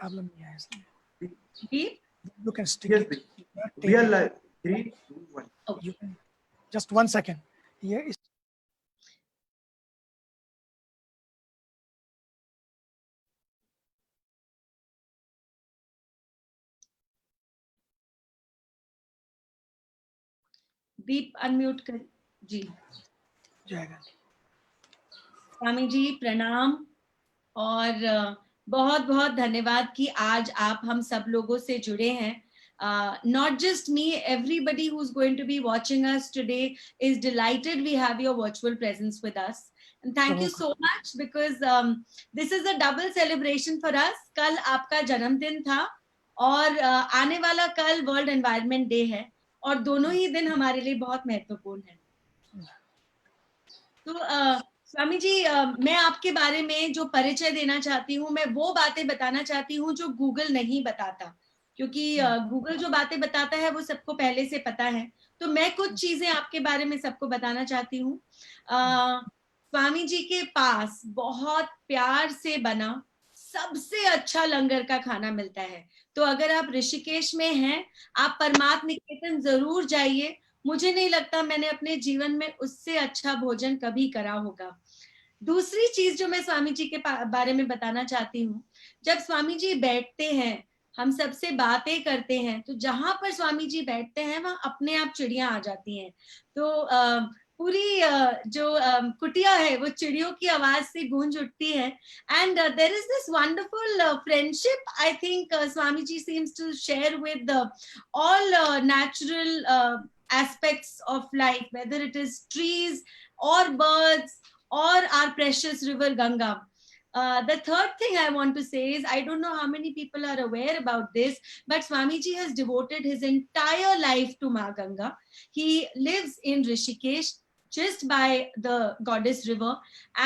Problem नहीं है इसमें. Deep? You can stick Yes, it. we are live. 3, 2, 1. Okay. You can just 1 second. Here is Deep unmute कर जी. जाएगा. स्वामी जी प्रणाम और बहुत बहुत धन्यवाद कि आज आप हम सब लोगों से जुड़े हैं. Not just me, everybody who's going to be watching us today is delighted we have your virtual presence with us. And thank you so much because this is a double celebration for us. कल आपका जन्मदिन था और आने वाला कल world environment day है और दोनों ही दिन हमारे लिए बहुत महत्वपूर्ण है. तो स्वामी जी मैं आपके बारे में जो परिचय देना चाहती हूँ, मैं वो बातें बताना चाहती हूँ जो गूगल नहीं बताता, क्योंकि गूगल जो बातें बताता है वो सबको पहले से पता है. तो मैं कुछ चीजें आपके बारे में सबको बताना चाहती हूँ. स्वामी जी के पास बहुत प्यार से बना सबसे अच्छा लंगर का खाना मिलता है. तो अगर आप ऋषिकेश में हैं, आप परमात्म निकेतन जरूर जाइए. मुझे नहीं लगता मैंने अपने जीवन में उससे अच्छा भोजन कभी करा होगा. दूसरी चीज जो मैं स्वामी जी के बारे में बताना चाहती हूँ, जब स्वामी जी बैठते हैं, हम सबसे बातें करते हैं, तो जहां पर स्वामी जी बैठते हैं वहां अपने आप चिड़ियां आ जाती हैं. तो पूरी जो कुटिया है वो चिड़ियों की आवाज से गूंज उठती है. And there is this wonderful friendship I think Swami ji seems to share with all natural aspects of life, whether it is trees or birds or our precious river Ganga. The third thing I want to say is, I don't know how many people are aware about this, but Swamiji has devoted his entire life to Ma Ganga. He lives in Rishikesh, just by the goddess river,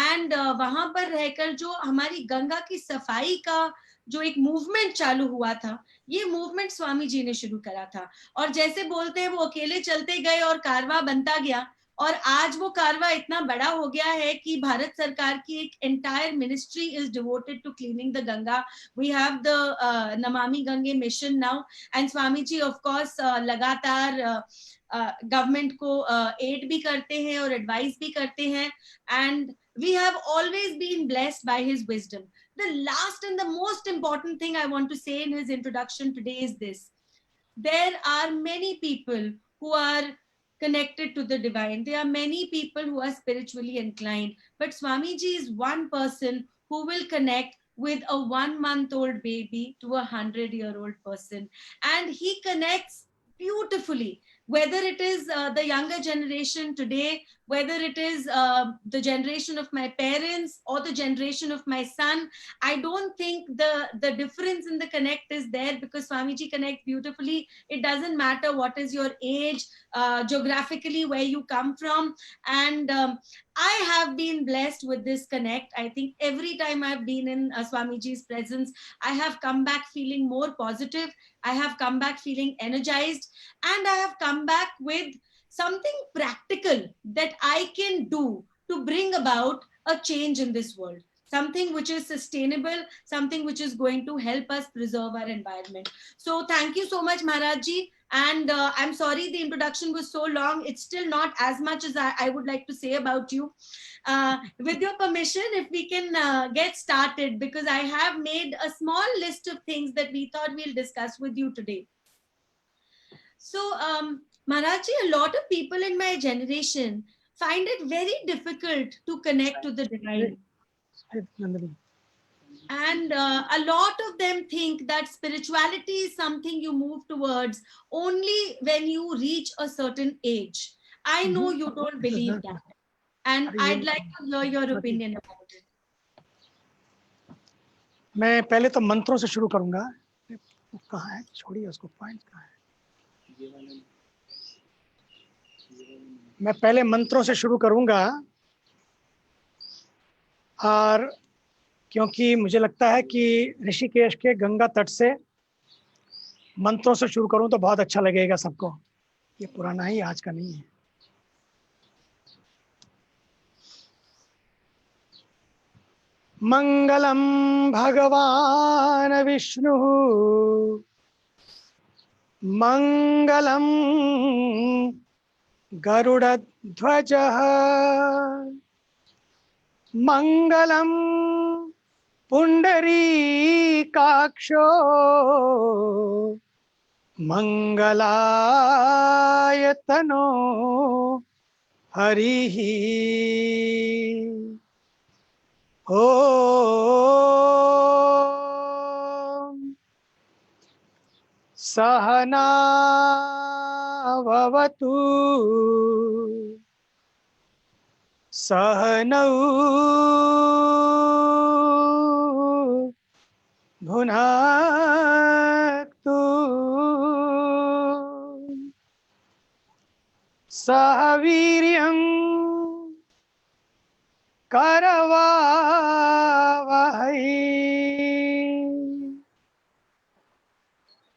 and वहां पर रहकर जो हमारी गंगा की सफाई का जो एक मूवमेंट चालू हुआ था, ये मूवमेंट स्वामी जी ने शुरू करा था. और जैसे बोलते हैं वो अकेले चलते गए और कारवा बनता गया, और आज वो कारवा इतना बड़ा हो गया है कि भारत सरकार की एक entire ministry is devoted to cleaning the Ganga. We have the Namami Gange mission now, and Swami ji of course लगातार गवर्नमेंट को एड भी करते हैं और एडवाइस भी करते हैं. And we have always been blessed by his wisdom. The last and the most important thing I want to say in his introduction today is this: there are many people who are connected to the divine. There are many people who are spiritually inclined, but Swamiji is one person who will connect with a 1-month-old baby to a 100-year-old person, and he connects beautifully, whether it is the younger generation today, whether it is the generation of my parents or the generation of my son. I don't think the difference in the connect is there, because Swamiji connect beautifully. It doesn't matter what is your age, geographically where you come from, and I have been blessed with this connect. I think every time I've been in Swamiji's presence, I have come back feeling more positive. I have come back feeling energized, and I have come back with something practical that I can do to bring about a change in this world. Something which is sustainable, something which is going to help us preserve our environment. So thank you so much, Maharaj Ji. And I'm sorry the introduction was so long. It's still not as much as I would like to say about you. With your permission, if we can get started, because I have made a small list of things that we thought we'll discuss with you today. So, Maharaj Ji, a lot of people in my generation find it very difficult to connect to the divine. And a lot of them think that spirituality is something you move towards only when you reach a certain age. I know you don't believe that. And I'd like to hear your opinion about it. मैं पहले तो मंत्रों से शुरू करूंगा. कहाँ है? छोड़िए उसको. पॉइंट कहाँ है? मैं पहले मंत्रों से शुरू करूंगा, और क्योंकि मुझे लगता है कि ऋषिकेश के गंगा तट से मंत्रों से शुरू करूं तो बहुत अच्छा लगेगा सबको. ये पुराना ही, आज का नहीं है. मंगलम भगवान विष्णु मंगलम गरुड़ध्वजः मंगलम पुंडरीकाक्षो मंगलायतनो हरिः ॐ सहना भवतु सहनौ भुनक्तु सह वीर्यं करवावहै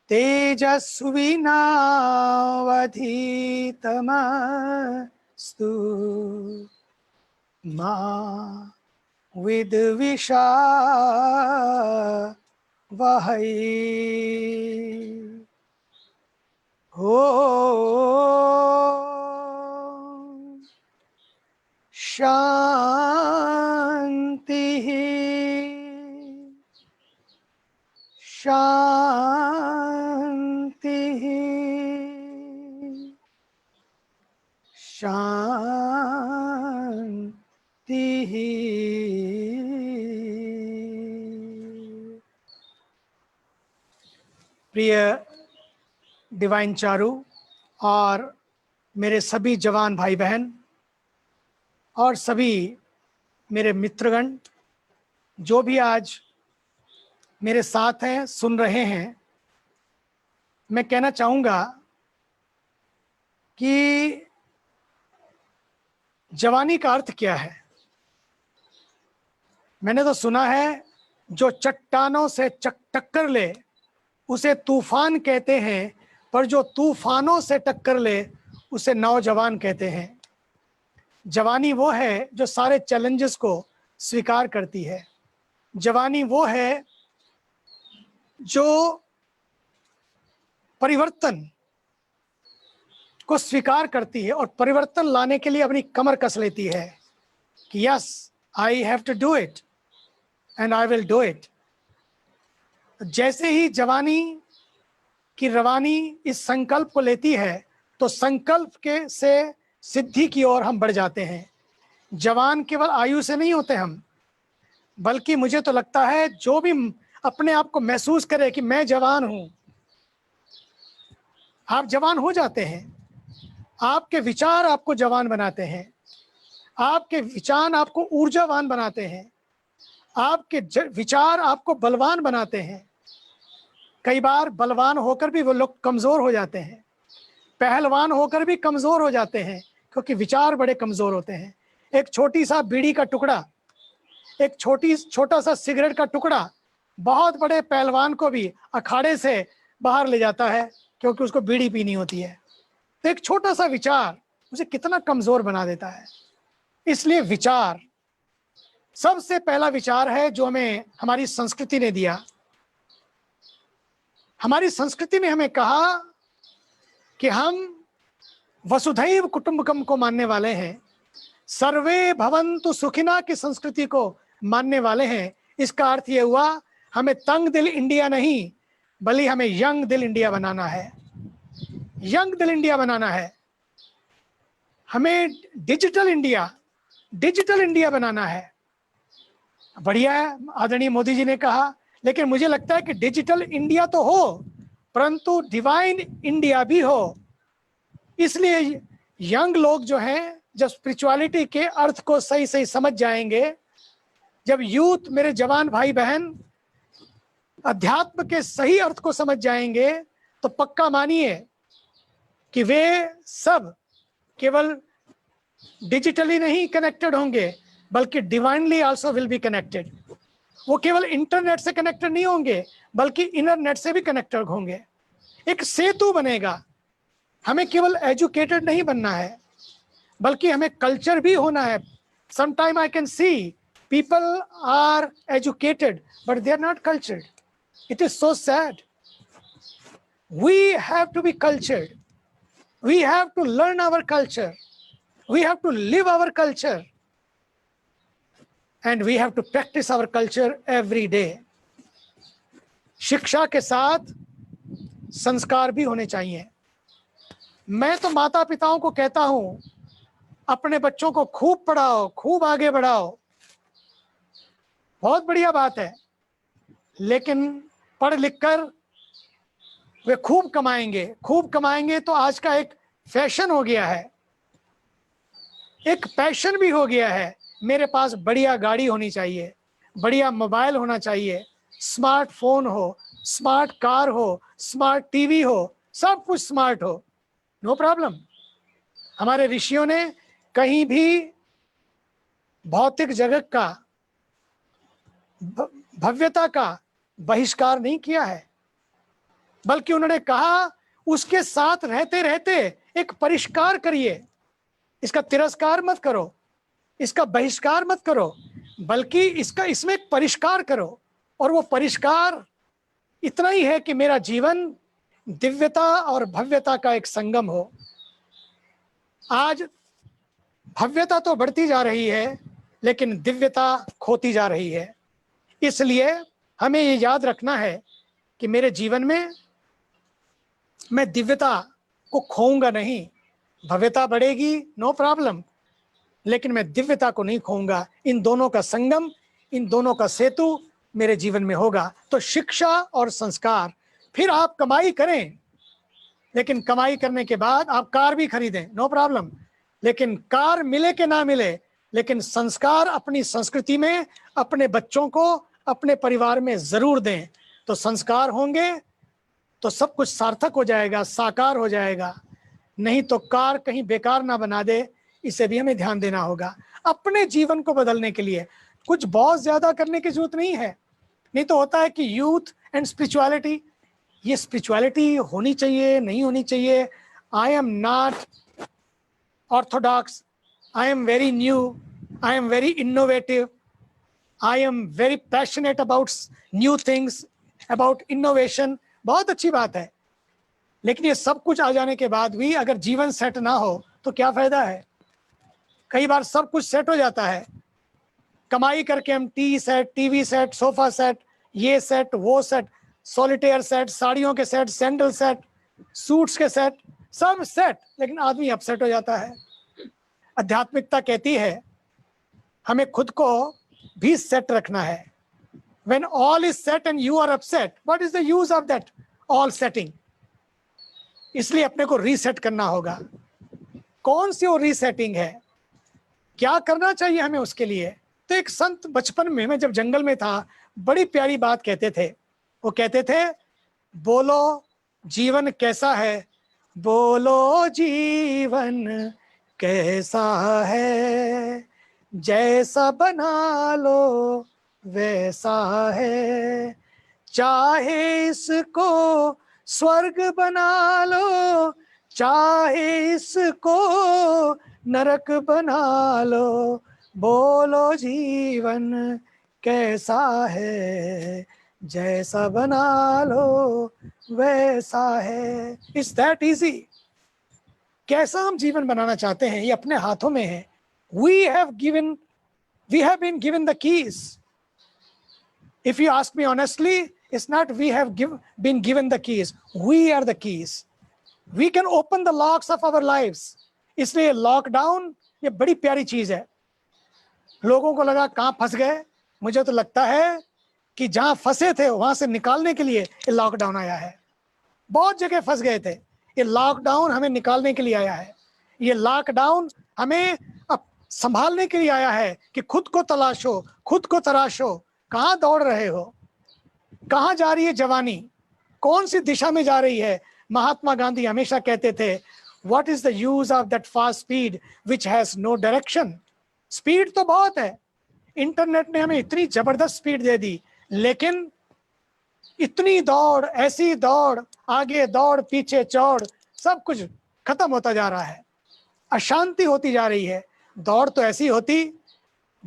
तेजस्विनावधीतमस्तु मा विद्विषावहै ॐ शान्तिः शान्तिः शान्तिः। प्रिय डिवाइन चारू और मेरे सभी जवान भाई बहन और सभी मेरे मित्रगण जो भी आज मेरे साथ हैं, सुन रहे हैं, मैं कहना चाहूँगा कि जवानी का अर्थ क्या है। मैंने तो सुना है जो चट्टानों से टक्कर ले उसे तूफान कहते हैं, पर जो तूफानों से टक्कर ले उसे नौजवान कहते हैं। जवानी वो है जो सारे चैलेंजेस को स्वीकार करती है। जवानी वो है जो परिवर्तन को स्वीकार करती है और परिवर्तन लाने के लिए अपनी कमर कस लेती है कि yes I have to do it and I will do it. जैसे ही जवानी की रवानी इस संकल्प को लेती है तो संकल्प के से सिद्धि की ओर हम बढ़ जाते हैं। जवान केवल आयु से नहीं होते हम, बल्कि मुझे तो लगता है जो भी अपने आप को महसूस करे कि मैं जवान हूं, आप जवान हो जाते हैं। आपके विचार आपको जवान बनाते हैं, आपके विचार आपको ऊर्जावान बनाते हैं, आपके विचार आपको बलवान बनाते हैं। कई बार बलवान होकर भी वो लोग कमजोर हो जाते हैं, पहलवान होकर भी कमजोर हो जाते हैं, क्योंकि विचार बड़े कमजोर होते हैं। एक छोटी सा बीड़ी का टुकड़ा, एक छोटा सा सिगरेट का टुकड़ा बहुत बड़े पहलवान को भी अखाड़े से बाहर ले जाता है, क्योंकि उसको बीड़ी पीनी होती है। तो एक छोटा सा विचार उसे कितना कमजोर बना देता है। इसलिए विचार सबसे पहला विचार है जो हमें हमारी संस्कृति ने दिया। हमारी संस्कृति ने हमें कहा कि हम वसुधैव कुटुंबकम को मानने वाले हैं, सर्वे भवन्तु सुखिना की संस्कृति को मानने वाले हैं। इसका अर्थ ये हुआ हमें तंग दिल इंडिया नहीं, बल्कि हमें यंग दिल इंडिया बनाना है। यंग दिल इंडिया बनाना है, हमें डिजिटल इंडिया बनाना है। बढ़िया है, आदरणीय मोदी जी ने कहा, लेकिन मुझे लगता है कि डिजिटल इंडिया तो हो, परंतु डिवाइन इंडिया भी हो। इसलिए यंग लोग जो हैं, जब स्पिरिचुअलिटी के अर्थ को सही सही समझ जाएंगे, जब यूथ मेरे जवान भाई बहन अध्यात्म के सही अर्थ को समझ जाएंगे, तो पक्का मानिए कि वे सब केवल डिजिटली नहीं कनेक्टेड होंगे, बल्कि divinely also will be connected. वो केवल इंटरनेट से कनेक्टेड नहीं होंगे, बल्कि इंटरनेट से भी कनेक्टेड होंगे। एक सेतु बनेगा। हमें केवल एजुकेटेड नहीं बनना है, बल्कि हमें कल्चर भी होना है। Sometime I can see People are educated, but they are not cultured. It is so sad. We have to be cultured. We have to learn our culture. We have to live our culture. And we have to practice our culture every day. शिक्षा के साथ संस्कार भी होने चाहिए. मैं तो माता पिताओं को कहता हूं, अपने बच्चों को खूब पढ़ाओ, खूब आगे बढ़ाओ. बहुत बढ़िया बात है. लेकिन पढ़ लिख कर वे खूब कमाएंगे तो आज का एक फैशन हो गया है, एक पैशन भी हो गया है. मेरे पास बढ़िया गाड़ी होनी चाहिए, बढ़िया मोबाइल होना चाहिए, स्मार्टफोन हो, स्मार्ट कार हो, स्मार्ट टीवी हो, सब कुछ स्मार्ट हो. No problem. हमारे ऋषियों ने कहीं भी भौतिक जगत का, भव्यता का बहिष्कार नहीं किया है, बल्कि उन्होंने कहा उसके साथ रहते रहते एक परिष्कार करिए. इसका तिरस्कार मत करो, इसका बहिष्कार मत करो, बल्कि इसमें एक परिष्कार करो. और वो परिष्कार इतना ही है कि मेरा जीवन दिव्यता और भव्यता का एक संगम हो. आज भव्यता तो बढ़ती जा रही है, लेकिन दिव्यता खोती जा रही है. इसलिए हमें ये याद रखना है कि मेरे जीवन में मैं दिव्यता को खोऊंगा नहीं. भव्यता बढ़ेगी, नो प्रॉब्लम, लेकिन मैं दिव्यता को नहीं खोऊंगा. इन दोनों का संगम, इन दोनों का सेतु मेरे जीवन में होगा. तो शिक्षा और संस्कार. फिर आप कमाई करें, लेकिन कमाई करने के बाद आप कार भी खरीदें, नो प्रॉब्लम. लेकिन कार मिले कि ना मिले, लेकिन संस्कार अपनी संस्कृति में अपने बच्चों को, अपने परिवार में जरूर दें. तो संस्कार होंगे तो सब कुछ सार्थक हो जाएगा, साकार हो जाएगा. नहीं तो कार कहीं बेकार ना बना दे, इसे भी हमें ध्यान देना होगा. अपने जीवन को बदलने के लिए कुछ बहुत ज्यादा करने की जरूरत नहीं है. नहीं तो होता है कि यूथ एंड स्पिरिचुअलिटी, ये स्पिरिचुअलिटी होनी चाहिए, नहीं होनी चाहिए. I am not Orthodox, I am very new, I am very innovative, I am very passionate about new things, about innovation. बहुत अच्छी बात है, लेकिन ये सब कुछ आ जाने के बाद भी अगर जीवन सेट ना हो तो क्या फायदा है. कई बार सब कुछ सेट हो जाता है, कमाई करके हम T set, TV set, sofa set, ये सेट, वो सेट, सॉलिटेयर सेट, साड़ियों के सेट, सैंडल सेट, सूट्स के सेट, सब सेट, लेकिन आदमी अपसेट हो जाता है. आध्यात्मिकता कहती है हमें खुद को भी सेट रखना है. When all is set and you are upset, what is the use of that all setting? इसलिए अपने को रीसेट करना होगा. कौन सी वो रीसेटिंग है, क्या करना चाहिए हमें उसके लिए? तो एक संत बचपन में, मैं जब जंगल में था, बड़ी प्यारी बात कहते थे. वो कहते थे, बोलो जीवन कैसा है, बोलो जीवन कैसा है, जैसा बना लो वैसा है, चाहे इसको स्वर्ग बना लो, चाहे इसको नरक बना लो, बोलो जीवन कैसा है, जैसा बना लो वैसा है. It's that easy. कैसा हम जीवन बनाना चाहते हैं ये अपने हाथों में है. We have been given the keys. If you ask me honestly, it's not we have been given the keys. We are the keys. We can open the locks of our lives. इसलिए lockdown ये बड़ी प्यारी चीज है. लोगों को लगा कहाँ फंस गए. मुझे तो लगता है कि जहाँ फंसे थे वहां से निकालने के लिए ये लॉकडाउन आया है. बहुत जगह फंस गए थे, ये लॉकडाउन हमें निकालने के लिए आया है. ये लॉकडाउन हमें अब संभालने के लिए आया है कि खुद को तलाशो, खुद को तराशो. कहाँ दौड़ रहे हो, कहाँ जा रही है जवानी, कौन सी दिशा में जा रही है. महात्मा गांधी हमेशा कहते थे, what is the use of that fast speed which has no direction. Speed तो बहुत है, इंटरनेट ने हमें इतनी जबरदस्त स्पीड दे दी, लेकिन इतनी दौड़, ऐसी दौड़, आगे दौड़ पीछे चौड़, सब कुछ खत्म होता जा रहा है. अशांति होती जा रही है. दौड़ तो ऐसी होती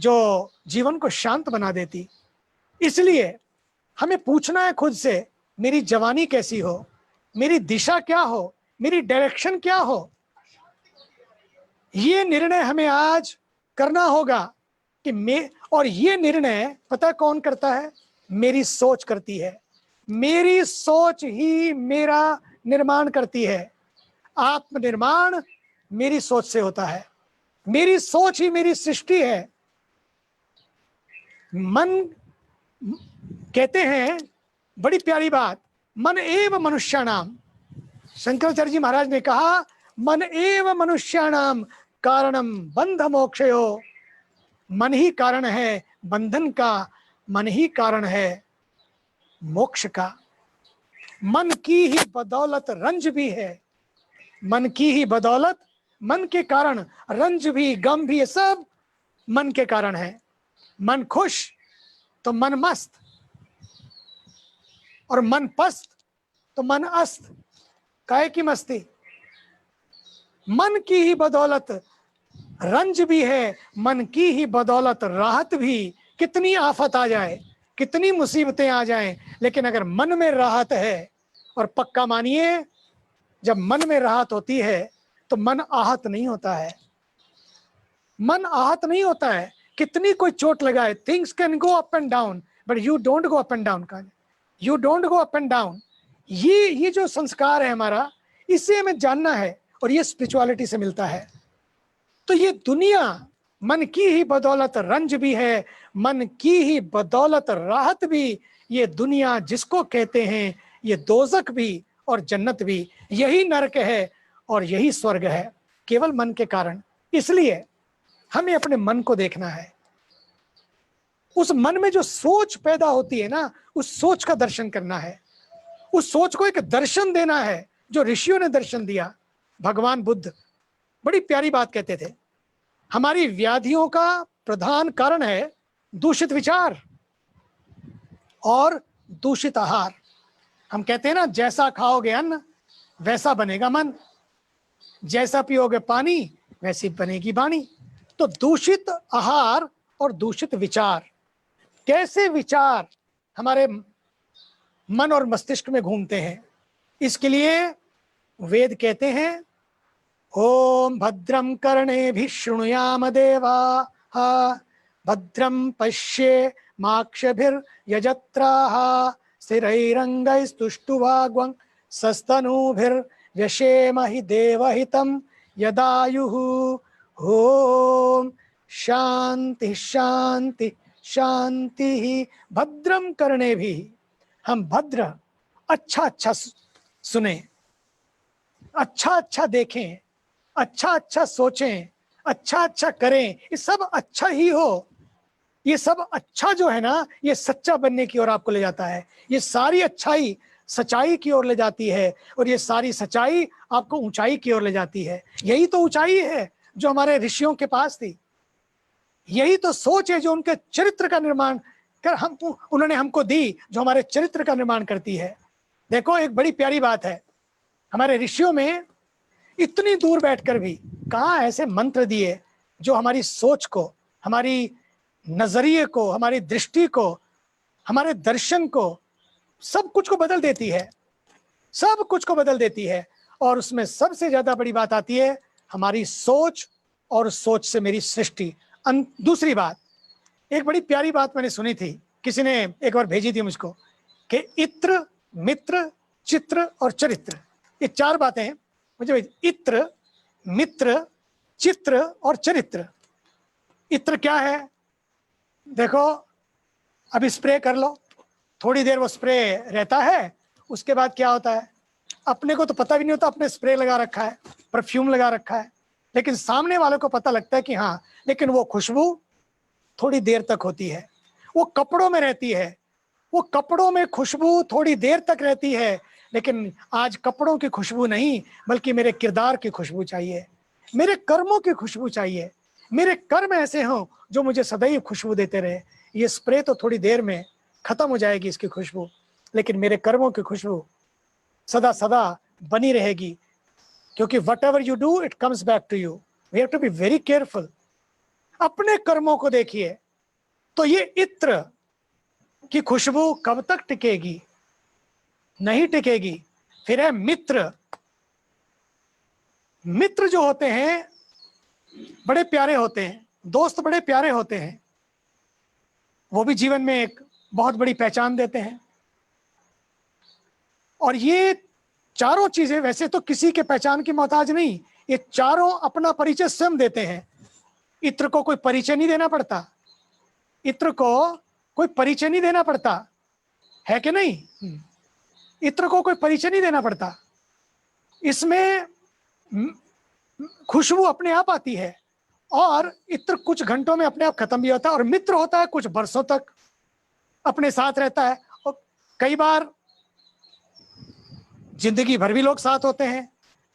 जो जीवन को शांत बना देती। इसलिए हमें पूछना है खुद से, मेरी जवानी कैसी हो, मेरी दिशा क्या हो, मेरी डायरेक्शन क्या हो। ये निर्णय हमें आज करना होगा कि और ये निर्णय पता कौन करता है? मेरी सोच करती है। मेरी सोच ही मेरा निर्माण करती है। आत्मनिर्माण मेरी सोच से होता है। मेरी सोच ही मेरी सृष्टि है। मन, कहते हैं बड़ी प्यारी बात, मन एव मनुष्याणाम, शंकराचार्य जी महाराज ने कहा, मन एव मनुष्याणाम कारणम बंध मोक्षयो। मन ही कारण है बंधन का, मन ही कारण है मोक्ष का। मन की ही बदौलत रंज भी है। मन की ही बदौलत, मन के कारण रंज भी, गम भी, ये सब मन के कारण है। मन खुश तो मन मस्त, और मन पस्त तो मन अस्त। काहे की मस्ती? मन की ही बदौलत रंज भी है, मन की ही बदौलत राहत भी। कितनी आफत आ जाए, कितनी मुसीबतें आ जाएं, लेकिन अगर मन में राहत है, और पक्का मानिए जब मन में राहत होती है तो मन आहत नहीं होता है। मन आहत नहीं होता है। कितनी कोई चोट लगाए, things can go up and down, but you don't go up and down. You don't go up and down. ये जो संस्कार है हमारा, इसे हमें जानना है, और ये स्पिरिचुअलिटी से मिलता है। तो ये दुनिया मन की ही बदौलत रंज भी है, मन की ही बदौलत राहत भी। ये दुनिया जिसको कहते हैं, ये दोजक भी और जन्नत भी, यही नरक है और यही स्वर्ग है, केवल मन के कारण। इसलिए हमें अपने मन को देखना है। उस मन में जो सोच पैदा होती है ना, उस सोच का दर्शन करना है। उस सोच को एक दर्शन देना है, जो ऋषियों ने दर्शन दिया। भगवान बुद्ध बड़ी प्यारी बात कहते थे, हमारी व्याधियों का प्रधान कारण है दूषित विचार और दूषित आहार। हम कहते हैं ना, जैसा खाओगे अन्न वैसा बनेगा मन, जैसा पियोगे पानी वैसी बनेगी वाणी। तो दूषित आहार और दूषित विचार, कैसे विचार हमारे मन और मस्तिष्क में घूमते हैं, इसके लिए वेद कहते हैं, ओम भद्रम कर्णेभिः शृणुयाम देवाः, भद्रम पश्ये माक्षभिर्यजत्राः, स्थिरैरङ्गैस्तुष्टुवाग्वं सस्तनूभिर्व्यशेमहि देवहितं यदायुः। ओम शांति शांति शांति। भद्रम कर्णेभिः, हम भद्र, अच्छा अच्छा सुने, अच्छा अच्छा देखें, अच्छा अच्छा सोचें, अच्छा अच्छा करें। ये सब अच्छा ही हो। ये सब अच्छा जो है ना, ये सच्चा बनने की ओर आपको ले जाता है। ये सारी अच्छाई सच्चाई की ओर ले जाती है, और ये सारी सच्चाई आपको ऊंचाई की ओर ले जाती है। यही तो ऊंचाई है जो हमारे ऋषियों के पास थी। यही तो सोच है जो उनके चरित्र का निर्माण कर उन्होंने हमको दी, जो हमारे चरित्र का निर्माण करती है। देखो, एक बड़ी प्यारी बात है, हमारे ऋषियों में इतनी दूर बैठकर भी कहाँ ऐसे मंत्र दिए जो हमारी सोच को, हमारी नजरिए को, हमारी दृष्टि को, हमारे दर्शन को, सब कुछ को बदल देती है। सब कुछ को बदल देती है। और उसमें सबसे ज्यादा बड़ी बात आती है हमारी सोच, और सोच से मेरी सृष्टि। दूसरी बात, एक बड़ी प्यारी बात मैंने सुनी थी, किसी ने एक बार भेजी थी मुझको, कि इत्र, मित्र, चित्र और चरित्र, ये चार बातें हैं। मुझे इत्र, मित्र, चित्र और चरित्र। इत्र क्या है? देखो, अभी स्प्रे कर लो, थोड़ी देर वो स्प्रे रहता है, उसके बाद क्या होता है, अपने को तो पता भी नहीं होता अपने स्प्रे लगा रखा है, परफ्यूम लगा रखा है, लेकिन सामने वाले को पता लगता है कि हाँ, लेकिन वो खुशबू थोड़ी देर तक होती है। वो कपड़ों में रहती है, वो कपड़ों में खुशबू थोड़ी देर तक रहती है। लेकिन आज कपड़ों की खुशबू नहीं, बल्कि मेरे किरदार की खुशबू चाहिए, मेरे कर्मों की खुशबू चाहिए। मेरे कर्म ऐसे हों जो मुझे सदैव खुशबू देते रहे। ये स्प्रे तो थोड़ी देर में खत्म हो जाएगी इसकी खुशबू, लेकिन मेरे कर्मों की खुशबू सदा सदा बनी रहेगी, क्योंकि whatever you do it comes back to you. We have to be very careful. अपने कर्मों को देखिए, तो ये इत्र की खुशबू कब तक टिकेगी? नहीं टिकेगी। फिर है मित्र। मित्र जो होते हैं बड़े प्यारे होते हैं, दोस्त बड़े प्यारे होते हैं, वो भी जीवन में एक बहुत बड़ी पहचान देते हैं। और ये चारों चीजें वैसे तो किसी के पहचान की मोहताज नहीं, ये चारों अपना परिचय स्वयं देते हैं। इत्र को कोई परिचय नहीं देना पड़ता, इत्र को कोई परिचय नहीं देना पड़ता, है कि नहीं? इत्र को कोई परिचय नहीं देना पड़ता, इसमें खुशबू अपने आप आती है। और इत्र कुछ घंटों में अपने आप खत्म भी होता है। और मित्र होता है कुछ बरसों तक अपने साथ रहता है, और कई बार जिंदगी भर भी लोग साथ होते हैं।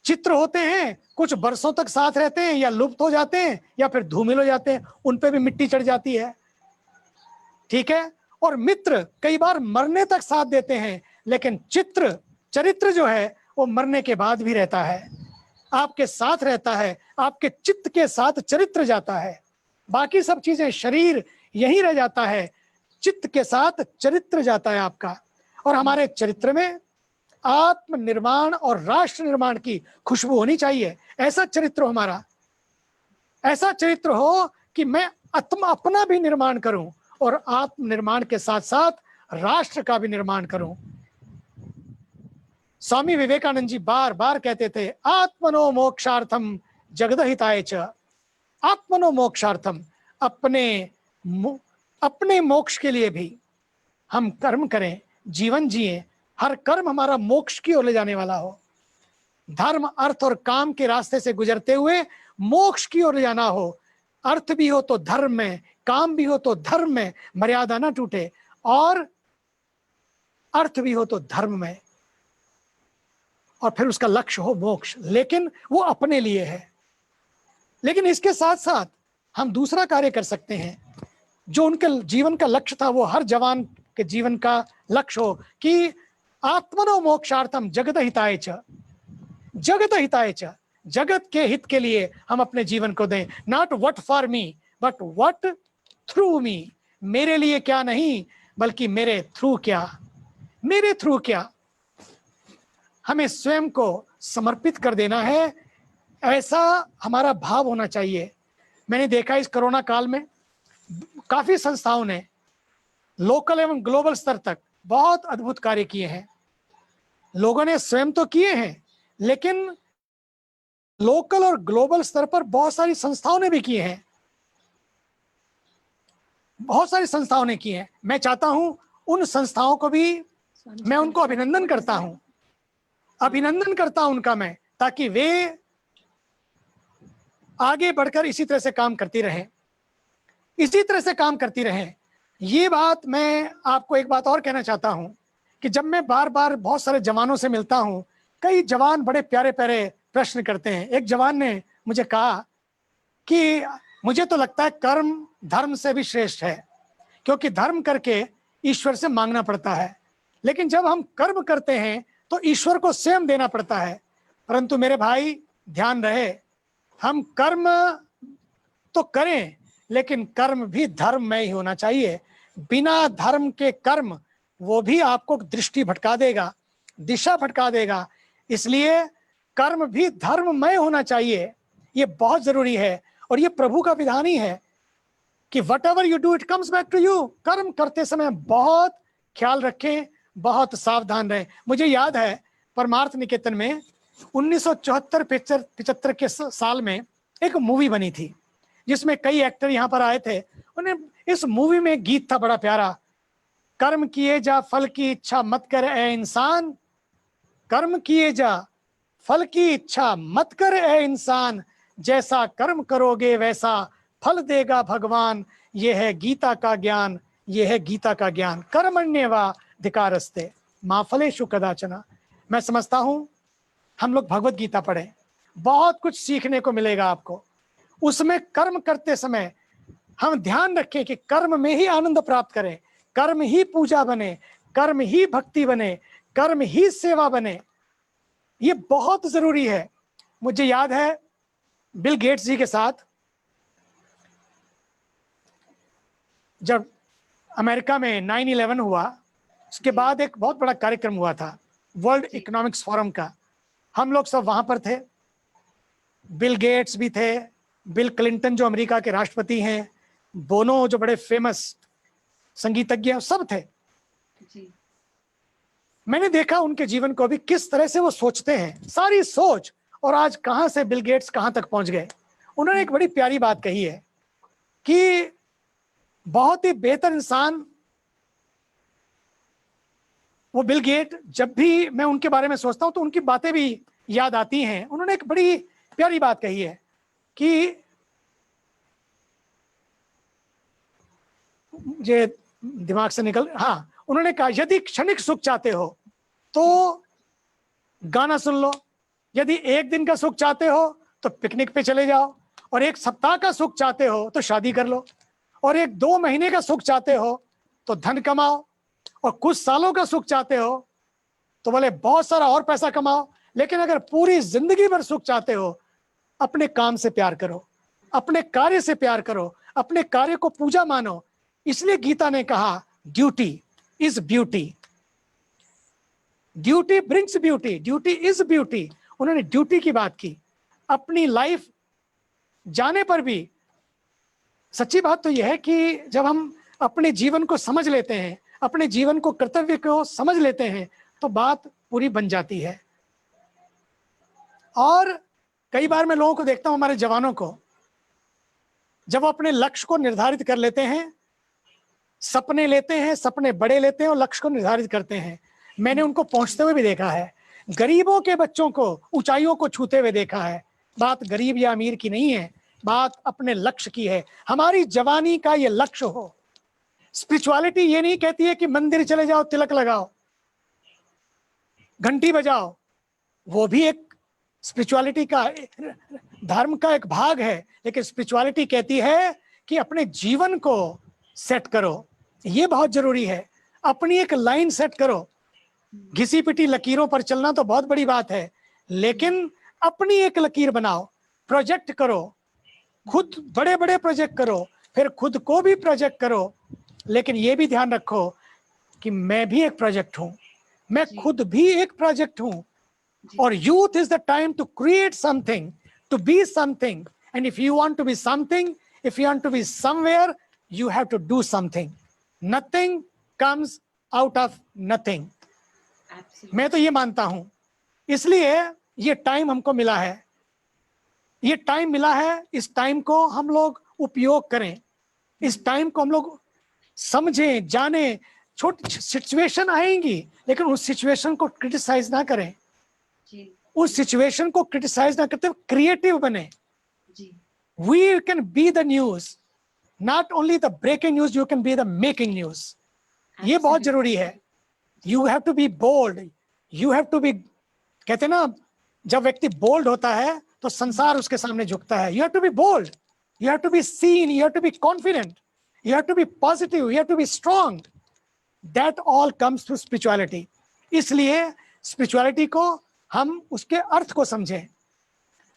चित्र होते हैं कुछ बरसों तक साथ रहते हैं, या लुप्त हो जाते हैं या फिर धूमिल हो जाते हैं, उन पे भी मिट्टी चढ़ जाती है, ठीक है। और मित्र कई बार मरने तक साथ देते हैं, लेकिन चरित्र जो है वो मरने के बाद भी रहता है, आपके साथ रहता है, आपके चित्त के साथ चरित्र जाता है। बाकी सब चीजें, शरीर यहीं रह जाता है, चित्त के साथ चरित्र जाता है आपका। और हमारे चरित्र में आत्म निर्माण और राष्ट्र निर्माण की खुशबू होनी चाहिए। ऐसा चरित्र हो हमारा, ऐसा चरित्र हो कि मैं अपना भी निर्माण करूं और आत्म निर्माण के साथ साथ राष्ट्र का भी निर्माण करूं। स्वामी विवेकानंद जी बार बार कहते थे, आत्मनो मोक्षार्थम जगदहिताय च। आत्मनो मोक्षार्थम, अपने मोक्ष के लिए भी हम कर्म करें, जीवन जिए, हर कर्म हमारा मोक्ष की ओर ले जाने वाला हो। धर्म, अर्थ और काम के रास्ते से गुजरते हुए मोक्ष की ओर ले जाना हो। अर्थ भी हो तो धर्म में, काम भी हो तो धर्म में, मर्यादा ना टूटे, और अर्थ भी हो तो धर्म में, और फिर उसका लक्ष्य हो मोक्ष, लेकिन वो अपने लिए है। लेकिन इसके साथ साथ हम दूसरा कार्य कर सकते हैं, जो उनके जीवन का लक्ष्य था, वो हर जवान के जीवन का लक्ष्य हो कि आत्मनो मोक्षार्थम जगत हिताय च। जगत हिताय च, जगत के हित के लिए हम अपने जीवन को दें। Not what for me but what through me. मेरे लिए क्या नहीं, बल्कि मेरे थ्रू क्या, मेरे थ्रू क्या। हमें स्वयं को समर्पित कर देना है, ऐसा हमारा भाव होना चाहिए। मैंने देखा इस कोरोना काल में काफी संस्थाओं ने लोकल एवं ग्लोबल स्तर तक बहुत अद्भुत कार्य किए हैं। लोगों ने स्वयं तो किए हैं, लेकिन लोकल और ग्लोबल स्तर पर बहुत सारी संस्थाओं ने भी किए हैं, बहुत सारी संस्थाओं ने किए हैं। मैं चाहता हूं उन संस्थाओं को भी, मैं उनको अभिनंदन करता हूं, अभिनंदन करता हूं उनका मैं, ताकि वे आगे बढ़कर इसी तरह से काम करती रहें, इसी तरह से काम करती रहें। ये बात मैं आपको एक बात और कहना चाहता हूं कि जब मैं बार बार बहुत सारे जवानों से मिलता हूं, कई जवान बड़े प्यारे प्यारे प्रश्न करते हैं। एक जवान ने मुझे कहा कि मुझे तो लगता है कर्म धर्म से भी श्रेष्ठ है, क्योंकि धर्म करके ईश्वर से मांगना पड़ता है, लेकिन जब हम कर्म करते हैं तो ईश्वर को स्वयं देना पड़ता है। परंतु मेरे भाई ध्यान रहे, हम कर्म तो करें, लेकिन कर्म भी धर्म में ही होना चाहिए। बिना धर्म के कर्म, वो भी आपको दृष्टि भटका देगा, दिशा भटका देगा। इसलिए कर्म भी धर्ममय होना चाहिए, ये बहुत जरूरी है। और ये प्रभु का विधान ही है कि whatever you do it comes back to you. कर्म करते समय बहुत ख्याल रखें, बहुत सावधान रहें। मुझे याद है परमार्थ निकेतन में 1974-75 के साल में एक मूवी बनी थी, जिसमें कई एक्टर यहाँ पर आए थे। उन्हें इस मूवी में गीत था बड़ा प्यारा, कर्म किए जा फल की इच्छा मत कर ए इंसान, कर्म किए जा फल की इच्छा मत कर ए इंसान, जैसा कर्म करोगे वैसा फल देगा भगवान। ये है गीता का ज्ञान, ये है गीता का ज्ञान। कर्मण्येवाधिकारस्ते मा फलेषु कदाचन। मैं समझता हूं हम लोग भगवत गीता पढ़ें, बहुत कुछ सीखने को मिलेगा आपको। उसमें कर्म करते समय हम ध्यान रखें कि कर्म में ही आनंद प्राप्त करें, कर्म ही पूजा बने, कर्म ही भक्ति बने, कर्म ही सेवा बने। ये बहुत जरूरी है। मुझे याद है बिल गेट्स जी के साथ जब अमेरिका में 9/11 हुआ, उसके बाद एक बहुत बड़ा कार्यक्रम हुआ था वर्ल्ड इकोनॉमिक्स फोरम का। हम लोग सब वहां पर थे, बिल गेट्स भी थे, बिल क्लिंटन जो अमेरिका के राष्ट्रपति हैं, बोनो जो बड़े फेमस संगीतज्ञ हैं, सब थे। जी मैंने देखा उनके जीवन को भी, किस तरह से वो सोचते हैं, सारी सोच, और आज कहां से बिल गेट्स कहां तक पहुंच गए। उन्होंने एक बड़ी प्यारी बात कही है कि बहुत ही बेहतर इंसान वो बिल गेट, जब भी मैं उनके बारे में सोचता हूं तो उनकी बातें भी याद आती हैं। उन्होंने एक बड़ी प्यारी बात कही है कि मुझे दिमाग से निकल, हाँ, उन्होंने कहा यदि क्षणिक सुख चाहते हो तो गाना सुन लो, यदि एक दिन का सुख चाहते हो तो पिकनिक पे चले जाओ, और एक सप्ताह का सुख चाहते हो तो शादी कर लो, और एक 2 महीने का सुख चाहते हो तो धन कमाओ, और कुछ सालों का सुख चाहते हो तो बोले बहुत सारा और पैसा कमाओ, लेकिन अगर पूरी जिंदगी भर सुख चाहते हो, अपने काम से प्यार करो, अपने कार्य से प्यार करो, अपने कार्य को पूजा मानो। इसलिए गीता ने कहा duty is beauty, duty brings beauty, duty is beauty. उन्होंने ड्यूटी की बात की। अपनी लाइफ जाने पर भी सच्ची बात तो यह है कि जब हम अपने जीवन को समझ लेते हैं, अपने जीवन को, कर्तव्य को समझ लेते हैं, तो बात पूरी बन जाती है। और कई बार मैं लोगों को देखता हूं, हमारे जवानों को, जब वो अपने लक्ष्य को निर्धारित कर लेते हैं, सपने लेते हैं, सपने बड़े लेते हैं और लक्ष्य को निर्धारित करते हैं, मैंने उनको पहुंचते हुए भी देखा है। गरीबों के बच्चों को ऊंचाइयों को छूते हुए देखा है। बात गरीब या अमीर की नहीं है, बात अपने लक्ष्य की है। हमारी जवानी का ये लक्ष्य हो। स्पिरिचुअलिटी ये नहीं कहती है कि मंदिर चले जाओ, तिलक लगाओ, घंटी बजाओ, वो भी एक स्पिरिचुअलिटी का, धर्म का एक भाग है, लेकिन स्पिरिचुअलिटी कहती है कि अपने जीवन को सेट करो, ये बहुत जरूरी है। अपनी एक लाइन सेट करो। घिसी पिटी लकीरों पर चलना तो बहुत बड़ी बात है, लेकिन अपनी एक लकीर बनाओ, प्रोजेक्ट करो, खुद बड़े बड़े प्रोजेक्ट करो, फिर खुद को भी प्रोजेक्ट करो, लेकिन ये भी ध्यान रखो कि मैं भी एक प्रोजेक्ट हूं, मैं खुद भी एक प्रोजेक्ट हूं। और youth is the time to create something, to be something, and if you want to be something, if you want to be somewhere, you have to do something. Nothing comes out of nothing. Absolutely. मैं तो ये मानता हूं। इसलिए ये time हमको मिला है, ये टाइम मिला है, इस टाइम को हम लोग उपयोग करें, इस टाइम को हम लोग समझें, जाने। छोटी सिचुएशन आएंगी, लेकिन उस सिचुएशन को क्रिटिसाइज ना करें, उस सिचुएशन को क्रिटिसाइज ना करते हुए क्रिएटिव बने। We can be the news, not only the breaking news, you can be the making news. ये बहुत जरूरी है। You have to be bold, you have to be, कहते हैं ना, जब व्यक्ति बोल्ड होता है तो संसार उसके सामने झुकता है। You have to be bold, you have to be seen, you have to be confident, you have to be positive, you have to be strong. That all comes through spirituality. इसलिए spirituality को हम उसके अर्थ को समझें,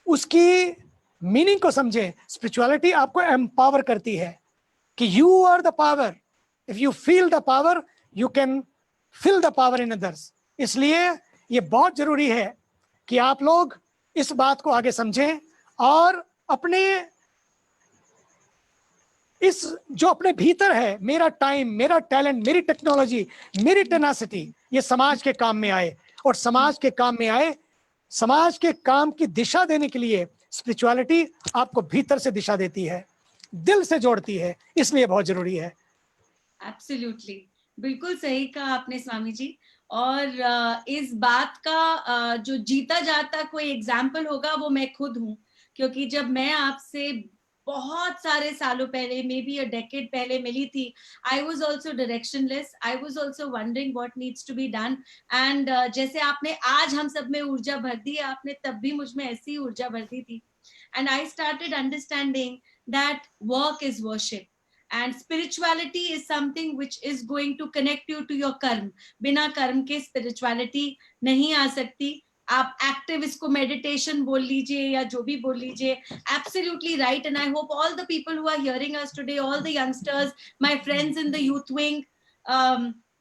उसकी meaning को समझें। Spirituality आपको एम्पावर करती है कि you are the power, if you feel the power you can feel the power in others. इसलिए ये बहुत जरूरी है कि आप लोग इस बात को आगे समझें और अपने इस जो अपने भीतर है, मेरा टाइम, मेरा टैलेंट, मेरी टेक्नोलॉजी, मेरी टेनासिटी, ये समाज के काम में आए। और समाज के काम में आए, समाज के काम की दिशा देने के लिए स्पिरिचुअलिटी आपको भीतर से दिशा देती है, दिल से जोड़ती है, इसलिए बहुत जरूरी है। एब्सोल्युटली, बिल्कुल सही कहा आपने स्वामी जी। और इस बात का जो जीता जाता कोई एग्जाम्पल होगा वो मैं खुद हूँ, क्योंकि जब मैं आपसे बहुत सारे सालों पहले, मे बी अ डेकेड पहले मिली थी, I was also directionless, I was also wondering what needs to be done. And जैसे आपने आज हम सब में ऊर्जा भर दी है, आपने तब भी मुझ में ऐसी ऊर्जा भर दी थी। And I started understanding that work is worship and spirituality is something which is going to connect you to your कर्म। बिना कर्म के spirituality नहीं आ सकती। आप एक्टिव इसको मेडिटेशन बोल लीजिए या जो भी बोल लीजिए, absolutely right. And I hope all the people who are hearing us today, all the youngsters, my friends in the youth wing,